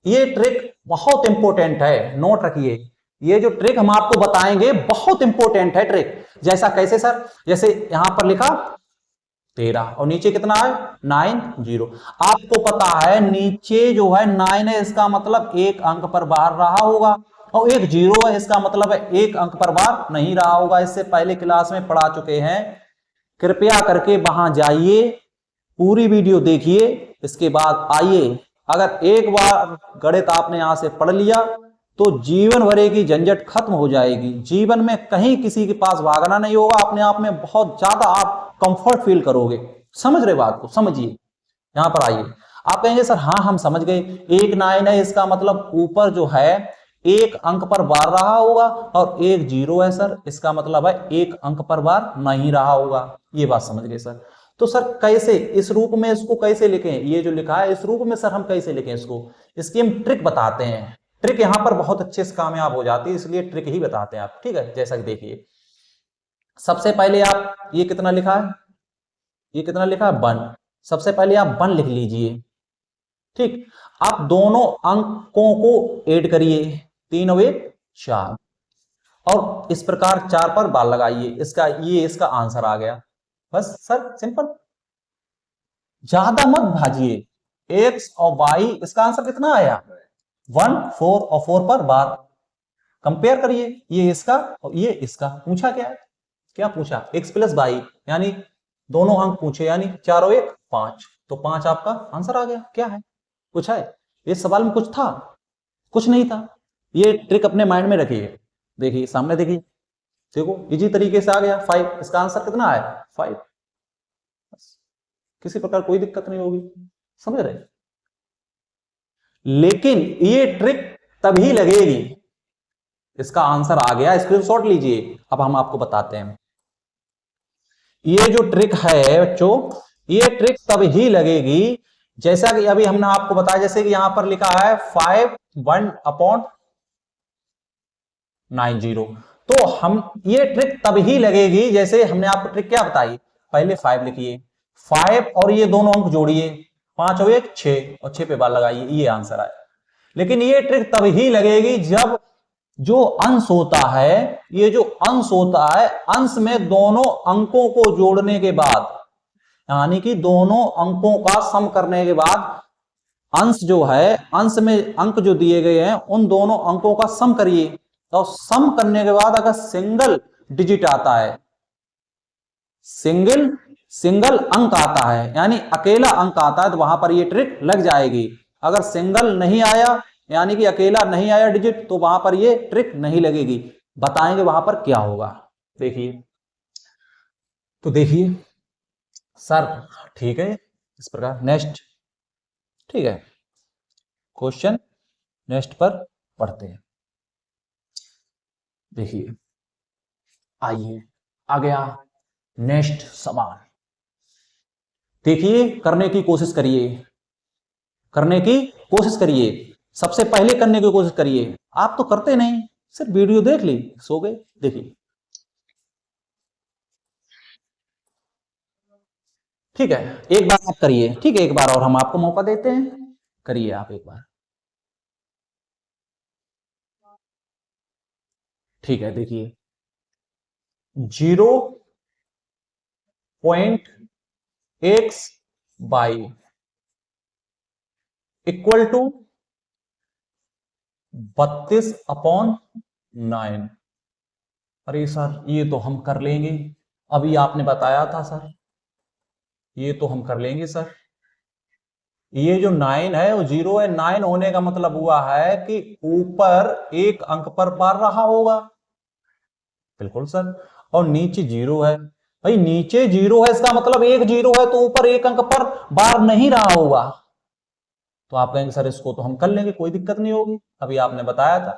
ये ट्रिक बहुत इंपॉर्टेंट है, नोट रखिए, ये जो ट्रिक हम आपको बताएंगे बहुत इंपॉर्टेंट है ट्रिक। जैसा कैसे सर? जैसे यहां पर लिखा 13 और नीचे कितना है? 90। आपको पता है नीचे जो है 9 है, इसका मतलब एक अंक पर बाहर रहा होगा, और एक 0 है, इसका मतलब है एक अंक पर बाहर नहीं रहा होगा। इससे पहले क्लास में पढ़ा चुके हैं, कृपया करके वहां जाइए, पूरी वीडियो देखिए, इसके बाद आइए। अगर एक बार गणित आपने यहां से पढ़ लिया तो जीवन भर की झंझट खत्म हो जाएगी। जीवन में कहीं किसी के पास भागना नहीं होगा, अपने आप में बहुत ज्यादा आप कंफर्ट फील करोगे। समझ रहे बात को? समझिए, यहां पर आइए। आप कहेंगे सर हाँ हम समझ गए, 1 9 है, इसका मतलब ऊपर जो है एक अंक पर बार रहा होगा और 1 0 है सर, इसका मतलब है एक अंक पर बार नहीं रहा होगा। ये बात समझ गए सर। तो सर कैसे इस रूप में इसको कैसे लिखें? ये जो लिखा है इस रूप में सर हम कैसे लिखें इसको? इसकी हम ट्रिक बताते हैं। ट्रिक यहां पर बहुत अच्छे से कामयाब हो जाती है, इसलिए ट्रिक ही बताते हैं आप। ठीक है, जैसा कि देखिए, सबसे पहले आप ये कितना लिखा है, ये कितना लिखा है 1। सबसे पहले आप 1 लिख लीजिए। ठीक, आप दोनों अंकों को ऐड करिए, 3 और 1 4, और इस प्रकार 4 पर बार लगाइए। इसका ये इसका आंसर आ गया। बस सर सिंपल, ज्यादा मत भाजिए। x और y, इसका आंसर कितना आया 1 4 और 4 पर बार कंपेयर करिए, ये इसका और ये इसका। पूछा क्या है, क्या पूछा? x प्लस वाई, यानी दोनों अंक पूछे, यानी 4 और 1 5, तो 5 आपका आंसर आ गया। क्या है, कुछ है इस सवाल में? कुछ था? कुछ नहीं था। ये ट्रिक अपने माइंड में रखिए। देखिए सामने, देखिए, देखो इजी तरीके से आ गया 5। इसका आंसर कितना आया 5। किसी प्रकार कोई दिक्कत नहीं होगी, समझ रहे? लेकिन ये ट्रिक तभी लगेगी, इसका आंसर आ गया, स्क्रीनशॉट लीजिए। अब हम आपको बताते हैं, ये जो ट्रिक है बच्चों, ये ट्रिक तभी लगेगी जैसा कि अभी हमने आपको बताया। जैसे कि यहां पर लिखा है 5 1/90, तो हम ये ट्रिक तभी लगेगी जैसे हमने आपको ट्रिक क्या बताई। पहले 5 लिखिए, 5 और ये दोनों अंक जोड़िए, 5 और 1 6, और 6 पे बार लगाइए, ये आंसर आया। लेकिन ये ट्रिक तभी लगेगी जब जो अंश होता है, ये जो अंश होता है, अंश में दोनों अंकों को जोड़ने के बाद, यानी कि दोनों अंकों का सम करने के बाद, अंश जो है, अंश में अंक जो दिए गए हैं उन दोनों अंकों का सम करिए। तो सम करने के बाद अगर सिंगल डिजिट आता है, सिंगल अंक आता है, यानी अकेला अंक आता है, तो वहां पर ये ट्रिक लग जाएगी। अगर सिंगल नहीं आया, यानी कि अकेला नहीं आया डिजिट, तो वहां पर ये ट्रिक नहीं लगेगी। बताएंगे वहां पर क्या होगा, देखिए। तो देखिए सर, ठीक है, इस प्रकार नेक्स्ट, ठीक है, क्वेश्चन नेक्स्ट पर पढ़ते हैं। देखिए, आइए आ गया नेक्स्ट सवाल। देखिए, करने की कोशिश करिए, करने की कोशिश करिए, सबसे पहले करने की कोशिश करिए। आप तो करते नहीं, सिर्फ वीडियो देख ली सो गए। देखिए, ठीक है, एक बार आप करिए, ठीक है, एक बार और हम आपको मौका देते हैं, करिए आप एक बार। ठीक है, देखिए, 0.x/, इक्वल टू 32/9। अरे सर ये तो हम कर लेंगे, अभी आपने बताया था सर, ये तो हम कर लेंगे सर। ये जो 9 है वो 0 है, 9 होने का मतलब हुआ है कि ऊपर एक अंक पर बार रहा होगा। बिल्कुल सर, और नीचे 0 है। भाई नीचे 0 है, इसका मतलब एक 0 है, तो ऊपर एक अंक पर बार नहीं रहा होगा। तो आप कहेंगे सर इसको तो हम कर लेंगे, कोई दिक्कत नहीं होगी, अभी आपने बताया था,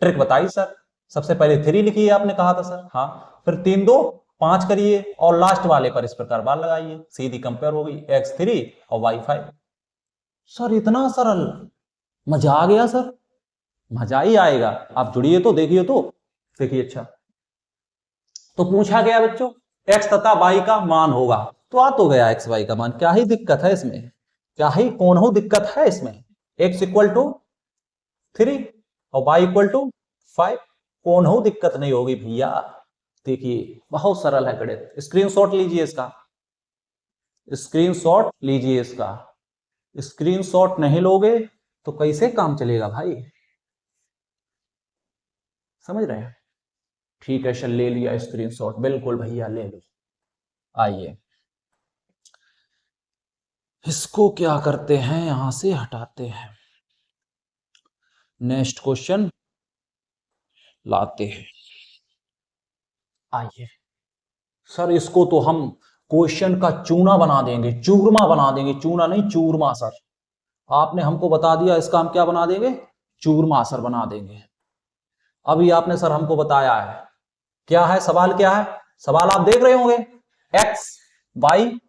ट्रिक बताई सर। सबसे पहले 3 लिखिए, आपने कहा था सर, हाँ, फिर 3 2 5 करिए, और लास्ट वाले पर इस प्रकार बार लगाइए, सीधी कंपेयर हो गई, x3 और y5। सर इतना सरल, मजा आ गया सर, मजा ही आएगा। आप जुड़िए तो, देखिए तो, देखिए। अच्छा, तो पूछा गया बच्चों x तथा y का मान होगा, तो आ तो गया x y का मान, क्या ही दिक्कत है इसमें, क्या ही कौन हो दिक्कत है इसमें। x इक्वल टू 3 और y इक्वल टू 5, कौन हो दिक्कत नहीं होगी भैया। देखिए बहुत सरल है गणित, स्क्रीनशॉट लीजिए इसका, स्क्रीनशॉट लीजिए इसका। स्क्रीनशॉट नहीं लोगे तो कैसे काम चलेगा भाई, समझ रहे हैं? ठीक है, चल ले लिया स्क्रीनशॉट, बिल्कुल भैया ले लो। आइए इसको क्या करते हैं, यहां से हटाते हैं। नेक्स्ट क्वेश्चन लाते हैं। आइए सर, इसको तो हम क्वेश्चन का चूना बना देंगे, चूरमा बना देंगे, चूना नहीं चूरमा सर। आपने हमको बता दिया, इसका हम क्या बना देंगे, चूरमा सर बना देंगे। अभी आपने सर हमको बताया है, क्या है सवाल, क्या है सवाल, आप देख रहे होंगे x y,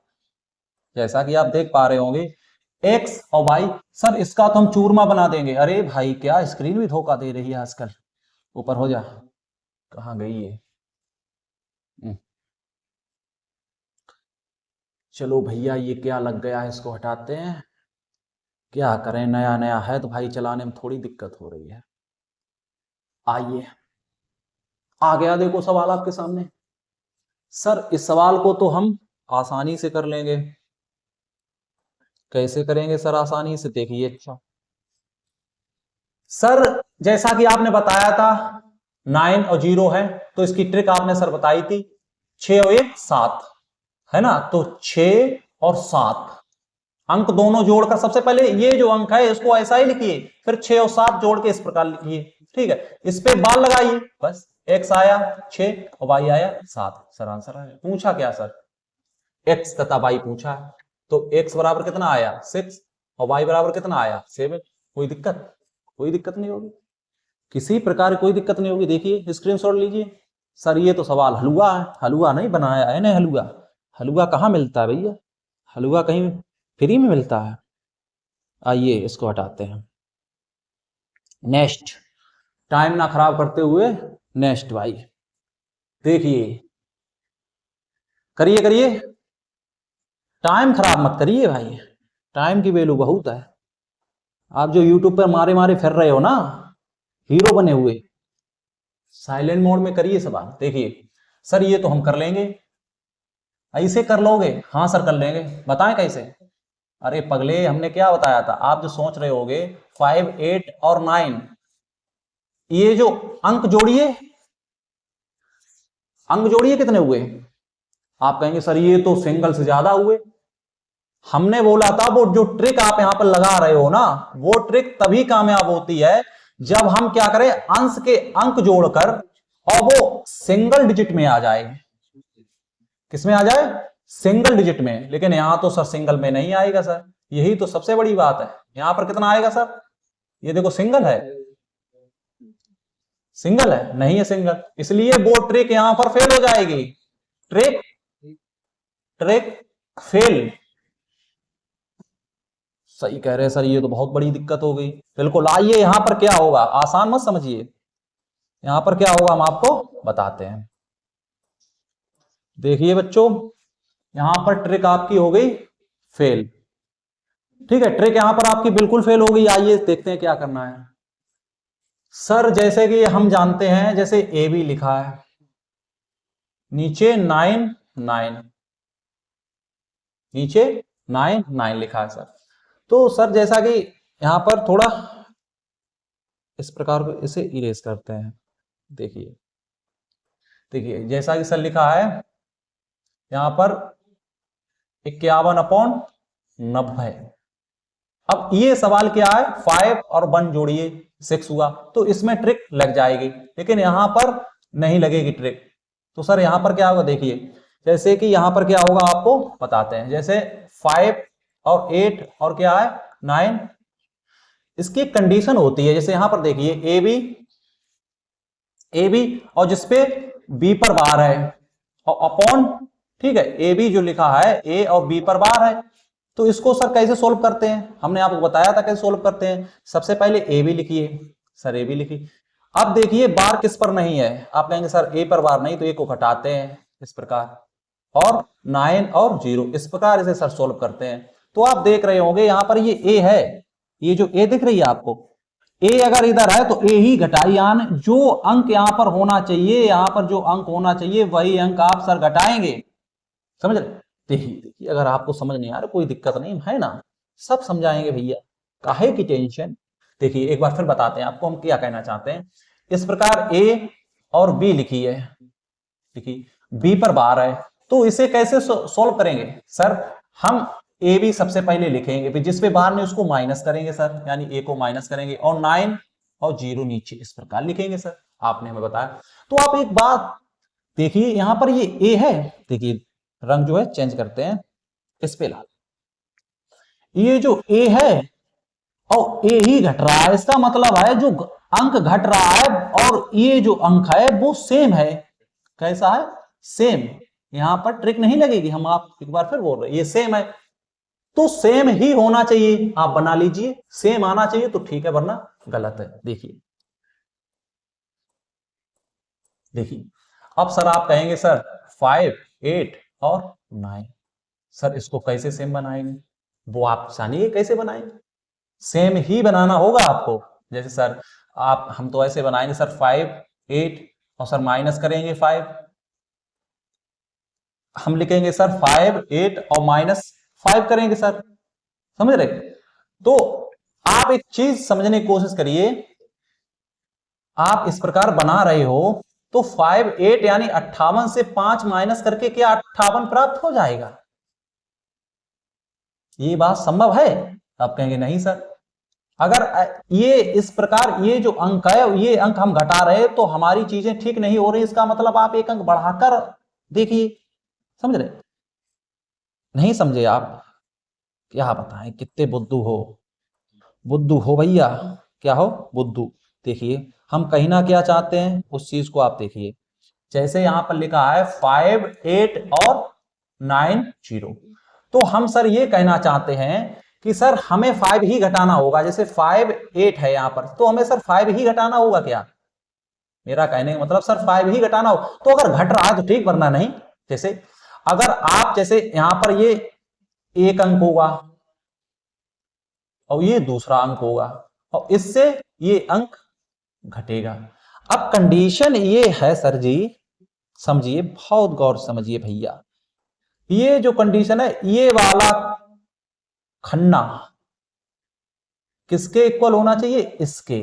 जैसा कि आप देख पा रहे होंगे x और y। सर इसका तो हम चूरमा बना देंगे। अरे भाई क्या स्क्रीन भी धोखा दे रही है आजकल, ऊपर हो जा, कहां गई है। चलो भैया ये क्या लग गया है, इसको हटाते हैं। क्या करें, नया नया है तो भाई चलाने में थोड़ी दिक्कत हो रही है। आइए आ गया, देखो सवाल आपके सामने। सर इस सवाल को तो हम आसानी से कर लेंगे। कैसे करेंगे सर आसानी से, देखिए। अच्छा सर जैसा कि आपने बताया था 9 और 0 है, तो इसकी ट्रिक आपने सर बताई थी 6 और 1 7 है ना। तो 6 और 7 अंक दोनों जोड़कर, सबसे पहले ये जो अंक है इसको ऐसा ही लिखिए, फिर 6 और 7 जोड़ के इस प्रकार लिखिए, ठीक है। इस पे बाल लगाइए, बस x आया 6 और y आया 7, सर आंसर आया। पूछा क्या सर, x तथा y पूछा है, तो x बराबर कितना आया 6 और y बराबर कितना आया 7। कोई दिक्कत, कोई दिक्कत नहीं होगी, किसी प्रकार कोई दिक्कत नहीं होगी। देखिए स्क्रीनशॉट लीजिए। सर ये तो सवाल हलवा है, हलवा नहीं बनाया है ना, हलवा, हलवा कहाँ मिलता है भैया, हलवा कहीं फ्री में मिलता है। आइए इसको हटाते हैं। नेक्स्ट, टाइम ना खराब करते हुए नेक्स्ट भाई, देखिए करिए करिए, टाइम खराब मत करिए भाई, टाइम की वैल्यू बहुत है। आप जो यूट्यूब पर मारे मारे फिर रहे हो ना, हीरो बने हुए, साइलेंट मोड में करिए सवाल। देखिए सर ये तो हम कर लेंगे, ऐसे कर लोगे, हाँ सर कर लेंगे, बताएं कैसे। अरे पगले हमने क्या बताया था, आप जो सोच रहे होगे 5 8 और 9, ये जो अंक जोड़िए, अंक जोड़िए कितने हुए। आप कहेंगे सर ये तो सिंगल से ज्यादा हुए। हमने बोला था वो जो ट्रिक आप यहां पर लगा रहे हो ना, वो ट्रिक तभी कामयाब होती है जब हम क्या करें, अंश के अंक जोड़कर और वो सिंगल डिजिट में आ जाए। किसमें आ जाए, सिंगल डिजिट में। लेकिन यहां तो सर सिंगल में नहीं आएगा सर, यही तो सबसे बड़ी बात है। यहां पर कितना आएगा सर, ये देखो सिंगल है, सिंगल है नहीं है सिंगल, इसलिए वो ट्रिक यहां पर फेल हो जाएगी। Trick trick fail. सही कह रहे हैं सर, ये तो बहुत बड़ी दिक्कत हो गई। बिल्कुल, आइए यहां पर क्या होगा, आसान मत समझिए, यहां पर क्या होगा हम आपको बताते हैं। देखिए बच्चों, यहां पर ट्रिक आपकी हो गई फेल, ठीक है, ट्रिक यहां पर आपकी बिल्कुल फेल हो गई। आइए देखते हैं क्या करना है। सर जैसे कि हम जानते हैं, जैसे ए बी लिखा है, नीचे 9 9, नीचे 9 9 लिखा है सर। तो सर जैसा कि यहां पर थोड़ा इस प्रकार को इसे इरेज करते हैं। देखिए देखिए जैसा कि सर लिखा है यहां पर 51/90। अब ये सवाल क्या है, 5 और 1 जोड़िए 6 हुआ, तो इसमें ट्रिक लग जाएगी, लेकिन यहां पर नहीं लगेगी ट्रिक। तो सर यहां पर क्या होगा, देखिए जैसे कि यहां पर क्या होगा आपको बताते हैं। जैसे 5 और 8 और क्या है 9, इसकी कंडीशन होती है। जैसे यहां पर देखिए ए बी और जिसपे बी पर बार है और अपॉन, ठीक है, ए बी जो लिखा है ए और बी पर बार है। तो इसको सर कैसे सोल्व करते हैं, हमने आपको बताया था कैसे सोल्व करते हैं। सबसे पहले ए बी लिखिए, सर ए बी लिखिए। अब देखिए बार किस पर नहीं है, आप कहेंगे सर ए पर बार नहीं, तो ए को घटाते हैं इस प्रकार, और 9 और 0 इस प्रकार इसे सर सोल्व करते हैं। तो आप देख रहे होंगे यहां पर ये ए है, ये जो ए दिख रही है आपको, ए अगर इधर है तो ए ही घटाइए, जो अंक यहां पर होना चाहिए, यहां पर जो अंक होना चाहिए वही अंक आप सर घटाएंगे, समझ रहे। देखिए अगर आपको समझ नहीं आ रहा कोई दिक्कत नहीं है ना, सब समझाएंगे भैया, काहे की टेंशन। देखिए एक बार फिर बताते हैं आपको हम क्या कहना चाहते हैं। इस प्रकार ए और बी लिखी है, देखिए बी पर बार है, तो इसे कैसे सोल्व करेंगे सर, हम ए बी सबसे पहले लिखेंगे, फिर जिस पे बार नहीं उसको माइनस करेंगे सर, यानी ए को माइनस करेंगे, और 9 और 0 नीचे इस प्रकार लिखेंगे सर। आपने हमें बताया। तो आप एक बात देखिए, यहां पर ये ए है, देखिए रंग जो है चेंज करते हैं, इस पे लाल, ये जो ए है और ए ही घट रहा है, इसका मतलब है जो अंक घट रहा है और ये जो अंक है वो सेम है। कैसा है? सेम। यहां पर ट्रिक नहीं लगेगी, हम आप एक बार फिर बोल रहे हैं ये सेम है, तो सेम ही होना चाहिए, आप बना लीजिए, सेम आना चाहिए तो ठीक है, वरना गलत है। देखिए देखिए, अब सर आप कहेंगे सर 5, 8 और 9, सर इसको कैसे सेम बनाएंगे? वो आप जानिए कैसे बनाएंगे, सेम ही बनाना होगा आपको। जैसे सर आप, हम तो ऐसे बनाएंगे सर 5, 8 और सर माइनस करेंगे 5, हम लिखेंगे सर 5, 8 और -5 करेंगे सर, समझ रहे? तो आप एक चीज समझने की कोशिश करिए, आप इस प्रकार बना रहे हो तो 5, 8 यानी 58 से 5 माइनस करके क्या 58 प्राप्त हो जाएगा? ये बात संभव है? आप कहेंगे नहीं सर, अगर ये इस प्रकार ये जो अंक है ये अंक हम घटा रहे तो हमारी चीजें ठीक नहीं हो रही, इसका मतलब आप एक अंक बढ़ाकर देखिए, समझ रहे? नहीं समझे आप? क्या बताएं, कितने बुद्धू हो, बुद्धू हो भैया, क्या हो? बुद्धू। देखिए हम कहीं ना क्या चाहते हैं उस चीज को आप देखिए, जैसे यहां पर लिखा है 5, 8 और 9, 0, तो हम सर ये कहना चाहते हैं कि सर हमें 5 ही घटाना होगा, जैसे 5, 8 है यहां पर, तो हमें सर 5 ही घटाना होगा क्या? मेरा कहने का मतलब सर 5 ही घटाना हो, तो अगर घट रहा है तो ठीक, वरना नहीं। जैसे अगर आप, जैसे यहां पर ये एक अंक होगा और ये दूसरा अंक होगा और इससे ये अंक घटेगा। अब कंडीशन ये है सर जी, समझिए, बहुत गौर समझिए भैया, ये जो कंडीशन है ये वाला खन्ना किसके इक्वल होना चाहिए? इसके।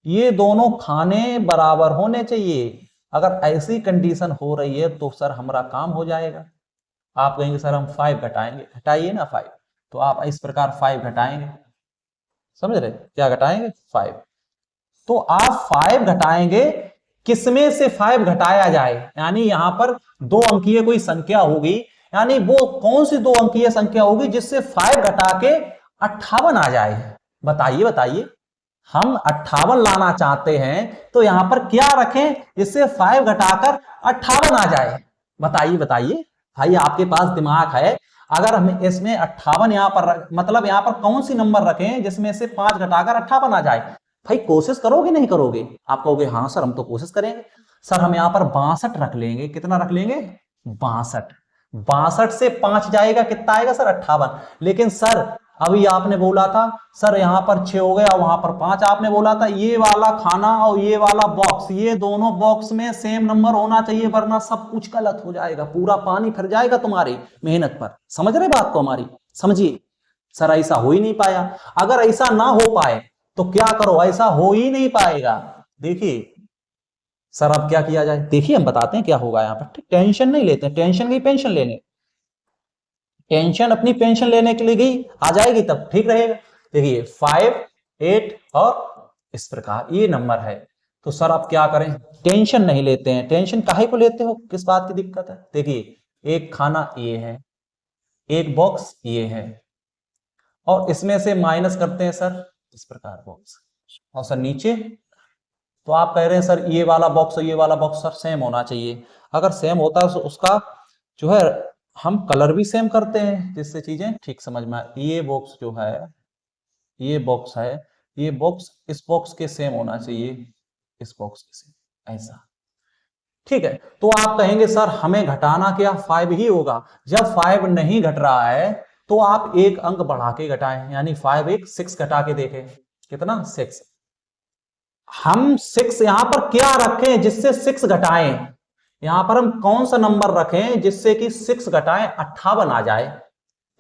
ये दोनों खाने बराबर होने चाहिए। अगर ऐसी कंडीशन हो रही है तो सर हमारा काम हो जाएगा। आप कहेंगे सर हम 5 घटाएंगे, घटाइए ना 5, तो आप इस प्रकार 5 घटाएंगे, समझ रहे? क्या घटाएंगे? 5। तो आप 5 घटाएंगे, किसमें से 5 घटाया जाए, यानी यहां पर 2 अंकीय कोई संख्या होगी, यानी वो कौन सी 2 अंकीय संख्या होगी जिससे 5 घटा के 58 आ जाए? बताइए बताइए, हम 58 लाना चाहते हैं तो यहां पर क्या रखें जिससे 5 घटाकर 58 आ जाए? बताइए बताइए भाई, आपके पास दिमाग है, अगर हम इसमें 58 यहां पर मतलब यहां पर कौन सी नंबर रखें जिसमें से 5 घटाकर 58 आ जाए? भाई कोशिश करोगे नहीं करोगे? आप कहोगे हाँ सर हम तो कोशिश करेंगे। सर हम यहां पर 62 रख लेंगे, कितना रख लेंगे? 62। 62 से 5 जाएगा, कितना आएगा सर? 58। लेकिन सर अभी आपने बोला था सर यहां पर 6 हो गया, वहां पर 5, आपने बोला था ये वाला खाना और ये वाला बॉक्स, ये दोनों बॉक्स में सेम नंबर होना चाहिए, वरना सब कुछ गलत हो जाएगा, पूरा पानी फिर जाएगा तुम्हारी मेहनत पर। समझ रहे बात को हमारी? समझिए सर, ऐसा हो ही नहीं पाया। अगर ऐसा ना हो पाए तो क्या करो, ऐसा हो ही नहीं पाएगा। देखिए सर अब क्या किया जाए, देखिए हम बताते हैं क्या होगा यहां पर। टेंशन नहीं लेते, टेंशन की पेंशन लेने, टेंशन अपनी पेंशन लेने के लिए गई, आ जाएगी तब ठीक रहेगा। देखिए 5, 8 और इस प्रकार ये नंबर है, तो सर आप क्या करें? टेंशन नहीं लेते हैं। टेंशन काहे को लेते हो, किस बात की दिक्कत है? देखिए एक खाना ये है, एक बॉक्स ये है, और इसमें से माइनस करते हैं सर इस प्रकार बॉक्स, और सर नीचे, तो आप कह रहे हैं सर ये वाला बॉक्स और ये वाला बॉक्स सर सेम होना चाहिए। अगर सेम होता है तो उसका जो है हम कलर भी सेम करते हैं जिससे चीजें ठीक समझ में आए। ये बॉक्स जो है, ये बॉक्स है, ये बॉक्स इस बॉक्स के सेम होना चाहिए, इस बॉक्स के सेम, ऐसा ठीक है। तो आप कहेंगे सर हमें घटाना क्या, 5 ही होगा। जब 5 नहीं घट रहा है तो आप एक अंक बढ़ा के घटाएं, यानी 5 एक 6 घटा के देखें, कितना? 6। हम 6 यहां पर क्या रखें जिससे 6 घटाएं? यहां पर हम कौन सा नंबर रखें जिससे कि 6 घटाएं 58 आ जाए?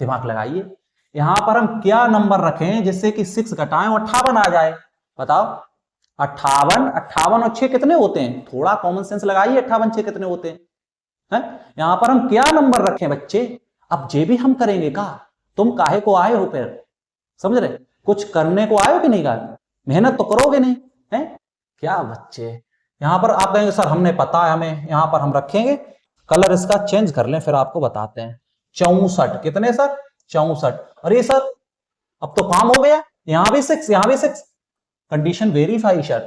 दिमाग लगाइए, यहां पर हम क्या नंबर रखें जिससे कि 6 घटाएं और 58 आ जाए? बताओ। 58, 58 और 6 कितने होते हैं? थोड़ा कॉमन सेंस लगाइए, 58, 6 कितने होते हैं? यहां पर हम क्या नंबर रखें बच्चे? अब जे भी हम करेंगे का, तुम काहे को आए हो फिर? समझ रहे? कुछ करने को आए हो कि नहीं? का मेहनत तो करोगे नहीं है? क्या बच्चे, यहां पर आप कहेंगे सर हमने पता है, हमें यहां पर हम रखेंगे, कलर इसका चेंज कर लें फिर आपको बताते हैं। 64 कितने सर? 64। अरे सर अब तो काम हो गया, यहां भी 6 यहां भी 6, कंडीशन वेरीफाई सर।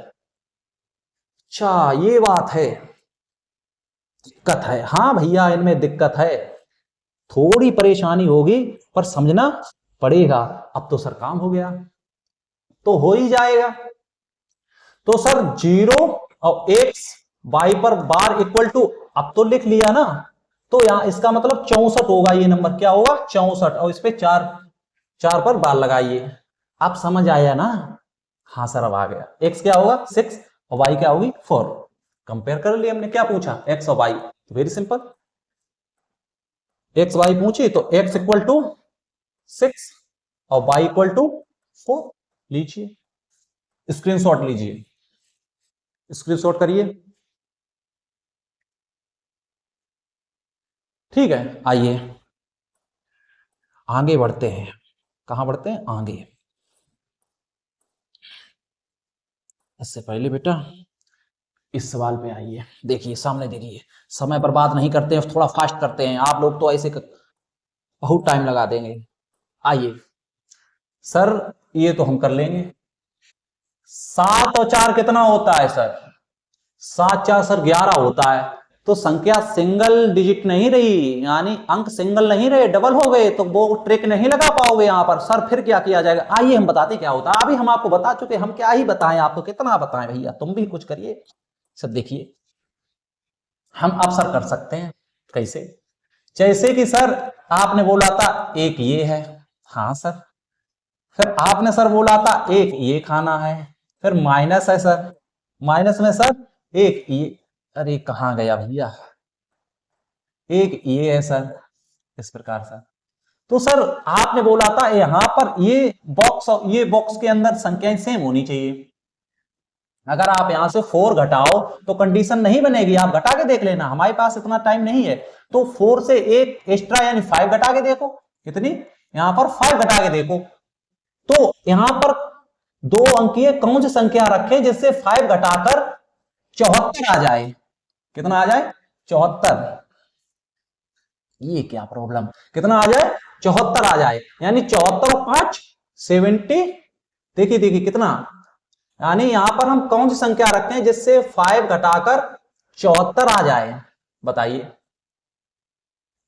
अच्छा ये बात है, दिक्कत है, हाँ भैया इनमें दिक्कत है, थोड़ी परेशानी होगी पर समझना पड़ेगा। अब तो सर काम हो गया, तो हो ही जाएगा। तो सर 0 और x y पर बार इक्वल टू, अब तो लिख लिया ना, तो यहां इसका मतलब 64 होगा, ये नंबर क्या होगा 64, और इस पे 4 4 पर बार लगाइए। आप समझ आया ना? हाँ सर अब आ गया। x क्या होगा 6 और y क्या होगी 4। कंपेयर कर लिया हमने, क्या पूछा x और y, very simple, x y पूछी तो x इक्वल टू 6 और y इक्वल टू 4। लीजिए स्क्रीनशॉट लीजिए, स्क्रीनशॉट करिए। ठीक है, आइए आगे बढ़ते हैं। कहां बढ़ते हैं? आगे। इससे पहले बेटा इस सवाल पे आइए, देखिए सामने देखिए, समय बर्बाद नहीं करते हैं, थोड़ा फास्ट करते हैं, आप लोग तो ऐसे बहुत टाइम लगा देंगे। आइए सर ये तो हम कर लेंगे। 7 और 4 कितना होता है सर? 7 4 सर 11 होता है। तो संख्या सिंगल डिजिट नहीं रही, यानी अंक सिंगल नहीं रहे, डबल हो गए, तो वो ट्रिक नहीं लगा पाओगे यहां पर। सर फिर क्या किया जाएगा? आइए हम बताते क्या होता है। अभी हम आपको बता चुके, हम क्या ही बताएं आपको, कितना बताएं भैया, तुम भी कुछ करिए। सर देखिए हम अवसर कर सकते हैं कैसे, जैसे कि सर आपने बोला था एक ये है, हाँ सर, फिर आपने सर बोला था एक ये खाना है, फिर माइनस है सर, माइनस में सर एक ये, अरे कहां गया भैया, एक ये है सर, इस प्रकार सर। तो सर आपने बोला था यहां पर ये बॉक्स और ये बॉक्स के अंदर संख्याएं सेम होनी चाहिए। अगर आप यहां से 4 घटाओ तो कंडीशन नहीं बनेगी, आप घटा के देख लेना, हमारे पास इतना टाइम नहीं है। तो 4 से एक एक्स्ट्रा यानी 5 घटा के देखो, कितनी यहां पर 5 घटा के देखो। तो यहां पर 2 अंकीय कौन सी संख्या रखें जिससे 5 घटाकर 74 आ जाए, कितना आ जाए 74। ये क्या प्रॉब्लम, कितना आ जाए 74 आ जाए, यानी 74 और 5 70। देखिए देखिए कितना, यानी यहां पर हम कौन सी संख्या रखें जिससे 5 घटाकर 74 आ जाए, बताइए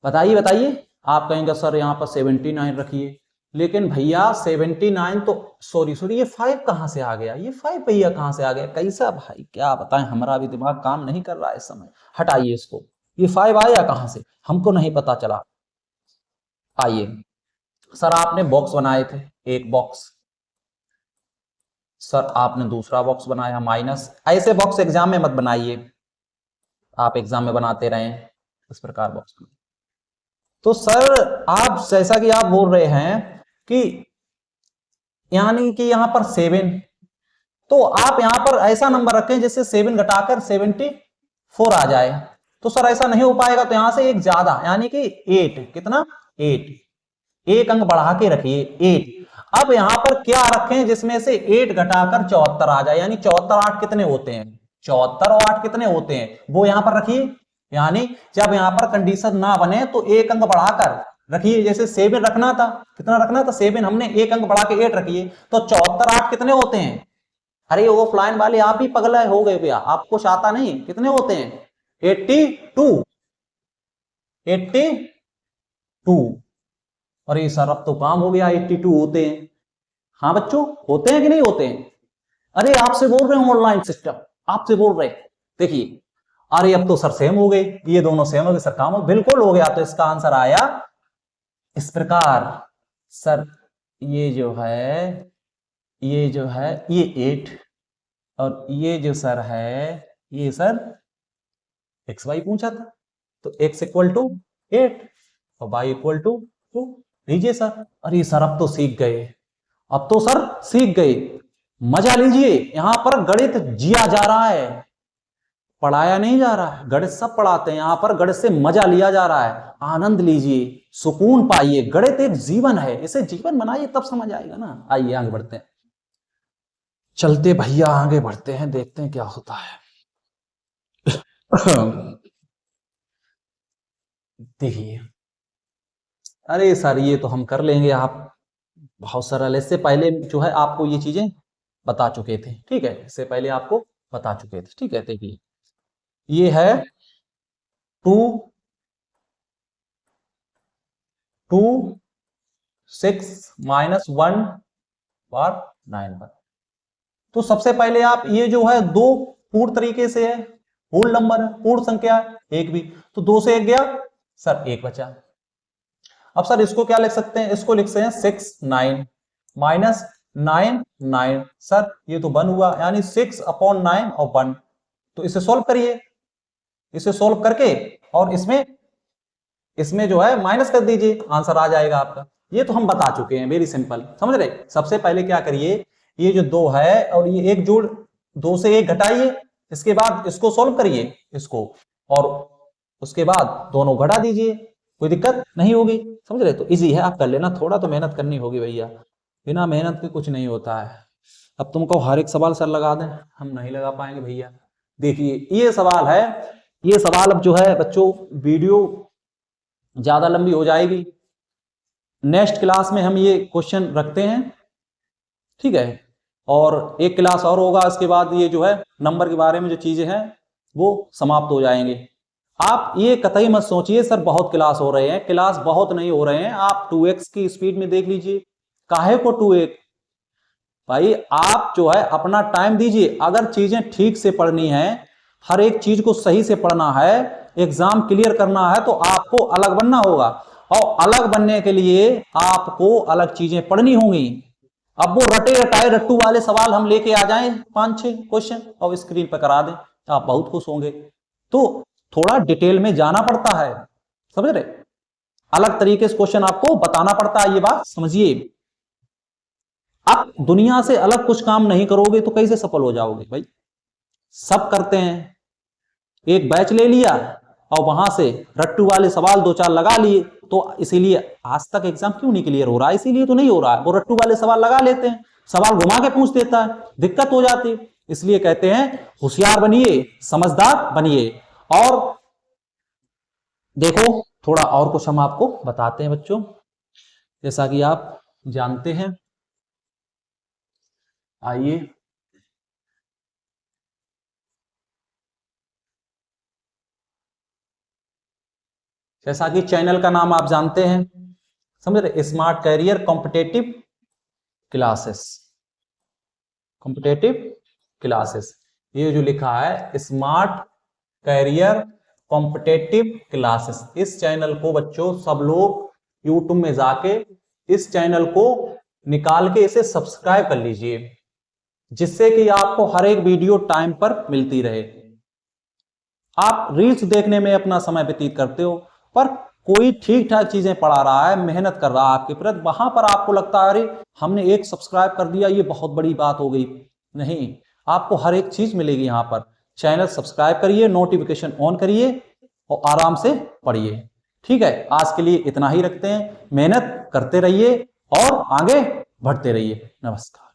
बताइए बताइए। आप कहेंगे सर यहां पर 79 रखिए, लेकिन भैया 79 तो सॉरी सॉरी ये 5 कहां से आ गया, ये 5 भैया कहां से आ गया, कैसा भाई क्या बताएं, हमारा भी दिमाग काम नहीं कर रहा है इस समय। हटाइए इसको, ये 5 आया कहां से हमको नहीं पता चला। आइए सर आपने बॉक्स बनाए थे, एक बॉक्स, सर आपने दूसरा बॉक्स बनाया माइनस, ऐसे बॉक्स एग्जाम में मत बनाइए, आप एग्जाम में बनाते रहे इस प्रकार बॉक्स। तो सर आप जैसा कि आप बोल रहे हैं कि यानी कि यहां पर 7, तो आप यहां पर ऐसा नंबर रखें जिससे 7 घटाकर 74 आ जाए। तो सर ऐसा नहीं हो पाएगा, तो यहां से एक ज्यादा यानी कि 8, कितना 8, एक अंक बढ़ा के रखिए 8। अब यहां पर क्या रखें जिसमें से 8 घटाकर 74 आ जाए, यानी 74 8 कितने होते हैं, 74 और 8 कितने होते हैं वो यहां पर रखिए। यानी जब यहां पर कंडीशन ना बने तो एक अंक बढ़ाकर रखिए, जैसे 7 रखना था, कितना रखना था 7, हमने एक अंक बढ़ा के 8 रखिए, तो 74 8 कितने होते हैं। अरे ऑफलाइन वाले आप ही पगला हो गए भैया, आपको कुछ आता नहीं, कितने होते हैं 82, 82। अरे सर अब तो काम हो गया, 82 होते हैं। हाँ बच्चों होते हैं कि नहीं होते हैं? अरे आपसे बोल रहे हैं ऑनलाइन सिस्टम, आपसे बोल रहे हैं, देखिए। अरे अब तो सर सेम हो गए, ये दोनों सेम हो गए सर, काम हो बिल्कुल हो गया। तो इसका आंसर आया इस प्रकार सर, ये जो है ये जो है ये 8, और ये जो सर है ये सर एक्स वाई पूछा था, तो x इक्वल टू 8 और y इक्वल टू 2 लीजिए सर। अरे सर अब तो सीख गए, अब तो सर सीख गए, मजा लीजिए, यहां पर गणित जिया जा रहा है, पढ़ाया नहीं जा रहा है, गणित सब पढ़ाते हैं, यहां पर गणित से मजा लिया जा रहा है, आनंद लीजिए, सुकून पाइए, गणित एक जीवन है, इसे जीवन बनाइए तब समझ आएगा ना। आइए आगे बढ़ते हैं, चलते भैया आगे बढ़ते हैं, देखते हैं क्या होता है। देखिए, अरे सर ये तो हम कर लेंगे, आप बहुत सरल है, इससे पहले जो है आपको ये चीजें बता चुके थे, ठीक है, इससे पहले आपको बता चुके थे, ठीक है। देखिए ये है 2 6 - 1/9। तो सबसे पहले आप ये जो है दो पूर्ण तरीके से है, होल नंबर है, पूर्ण संख्या है, एक भी, तो 2 से 1 गया सर, 1 बचा। अब सर इसको क्या लिख सकते हैं, इसको लिख सकते हैं 6 9 - 9 9 सर ये तो 1 हुआ, यानी 6/9 और 1। तो इसे सॉल्व करिए, इसे सॉल्व करके और इसमें जो है माइनस कर दीजिए, आंसर आ जाएगा आपका। ये तो हम बता चुके हैं, वेरी सिंपल, समझ रहे। सबसे पहले क्या करिए, ये जो 2 है और ये 1 जोड़, 2 से 1 घटाइए, इसके बाद इसको सॉल्व करिए इसको, और उसके बाद दोनों घटा दीजिए, कोई दिक्कत नहीं होगी, समझ रहे। तो इजी है, आप कर लेना, थोड़ा तो मेहनत करनी होगी भैया, बिना मेहनत के कुछ नहीं होता है। अब तुमको हर एक सवाल सर लगा दें, हम नहीं लगा पाएंगे भैया। देखिए ये सवाल है, ये सवाल अब जो है बच्चों वीडियो ज्यादा लंबी हो जाएगी, नेक्स्ट क्लास में हम ये क्वेश्चन रखते हैं, ठीक है, और एक क्लास और होगा, इसके बाद ये जो है नंबर के बारे में जो चीजें हैं वो समाप्त हो जाएंगे। आप ये कतई मत सोचिए सर बहुत क्लास हो रहे हैं, क्लास बहुत नहीं हो रहे हैं, आप 2x की स्पीड में देख लीजिए। काहे को 2x भाई, आप जो है अपना टाइम दीजिए, अगर चीजें ठीक से पढ़नी है, हर एक चीज को सही से पढ़ना है, एग्जाम क्लियर करना है, तो आपको अलग बनना होगा, और अलग बनने के लिए आपको अलग चीजें पढ़नी होंगी। अब वो रटे रटाए रट्टू वाले सवाल हम लेके आ जाएं 5-6 क्वेश्चन और स्क्रीन पर करा दें, आप बहुत खुश होंगे। तो थोड़ा डिटेल में जाना पड़ता है, समझ रहे, अलग तरीके से क्वेश्चन आपको बताना पड़ता है, ये बात समझिए। आप दुनिया से अलग कुछ काम नहीं करोगे तो कैसे सफल हो जाओगे भाई। सब करते हैं, एक बैच ले लिया और वहां से रट्टू वाले सवाल 2-4 लगा लिए, तो इसीलिए आज तक एग्जाम क्यों नहीं क्लियर हो रहा है, इसीलिए तो नहीं हो रहा है, वो रट्टू वाले सवाल लगा लेते हैं, सवाल घुमा के पूछ देता है, दिक्कत हो जाती है। इसलिए कहते हैं होशियार बनिए, समझदार बनिए। और देखो थोड़ा और कुछ हम आपको बताते हैं बच्चों, जैसा कि आप जानते हैं, आइए जैसा कि चैनल का नाम आप जानते हैं, समझ रहे, smart career competitive classes, competitive classes, ये जो लिखा है स्मार्ट कैरियर कॉम्पिटेटिव क्लासेस, इस चैनल को बच्चों सब लोग यूट्यूब में जाके इस चैनल को निकाल के इसे सब्सक्राइब कर लीजिए, जिससे कि आपको हर एक वीडियो टाइम पर मिलती रहे। आप रील्स देखने में अपना समय व्यतीत करते हो, पर कोई ठीक ठाक चीजें पढ़ा रहा है, मेहनत कर रहा है आपके प्रति, वहां पर आपको लगता है अरे हमने एक सब्सक्राइब कर दिया, ये बहुत बड़ी बात हो गई। नहीं, आपको हर एक चीज मिलेगी यहाँ पर। चैनल सब्सक्राइब करिए, नोटिफिकेशन ऑन करिए और आराम से पढ़िए, ठीक है। आज के लिए इतना ही रखते हैं, मेहनत करते रहिए और आगे बढ़ते रहिए। नमस्कार।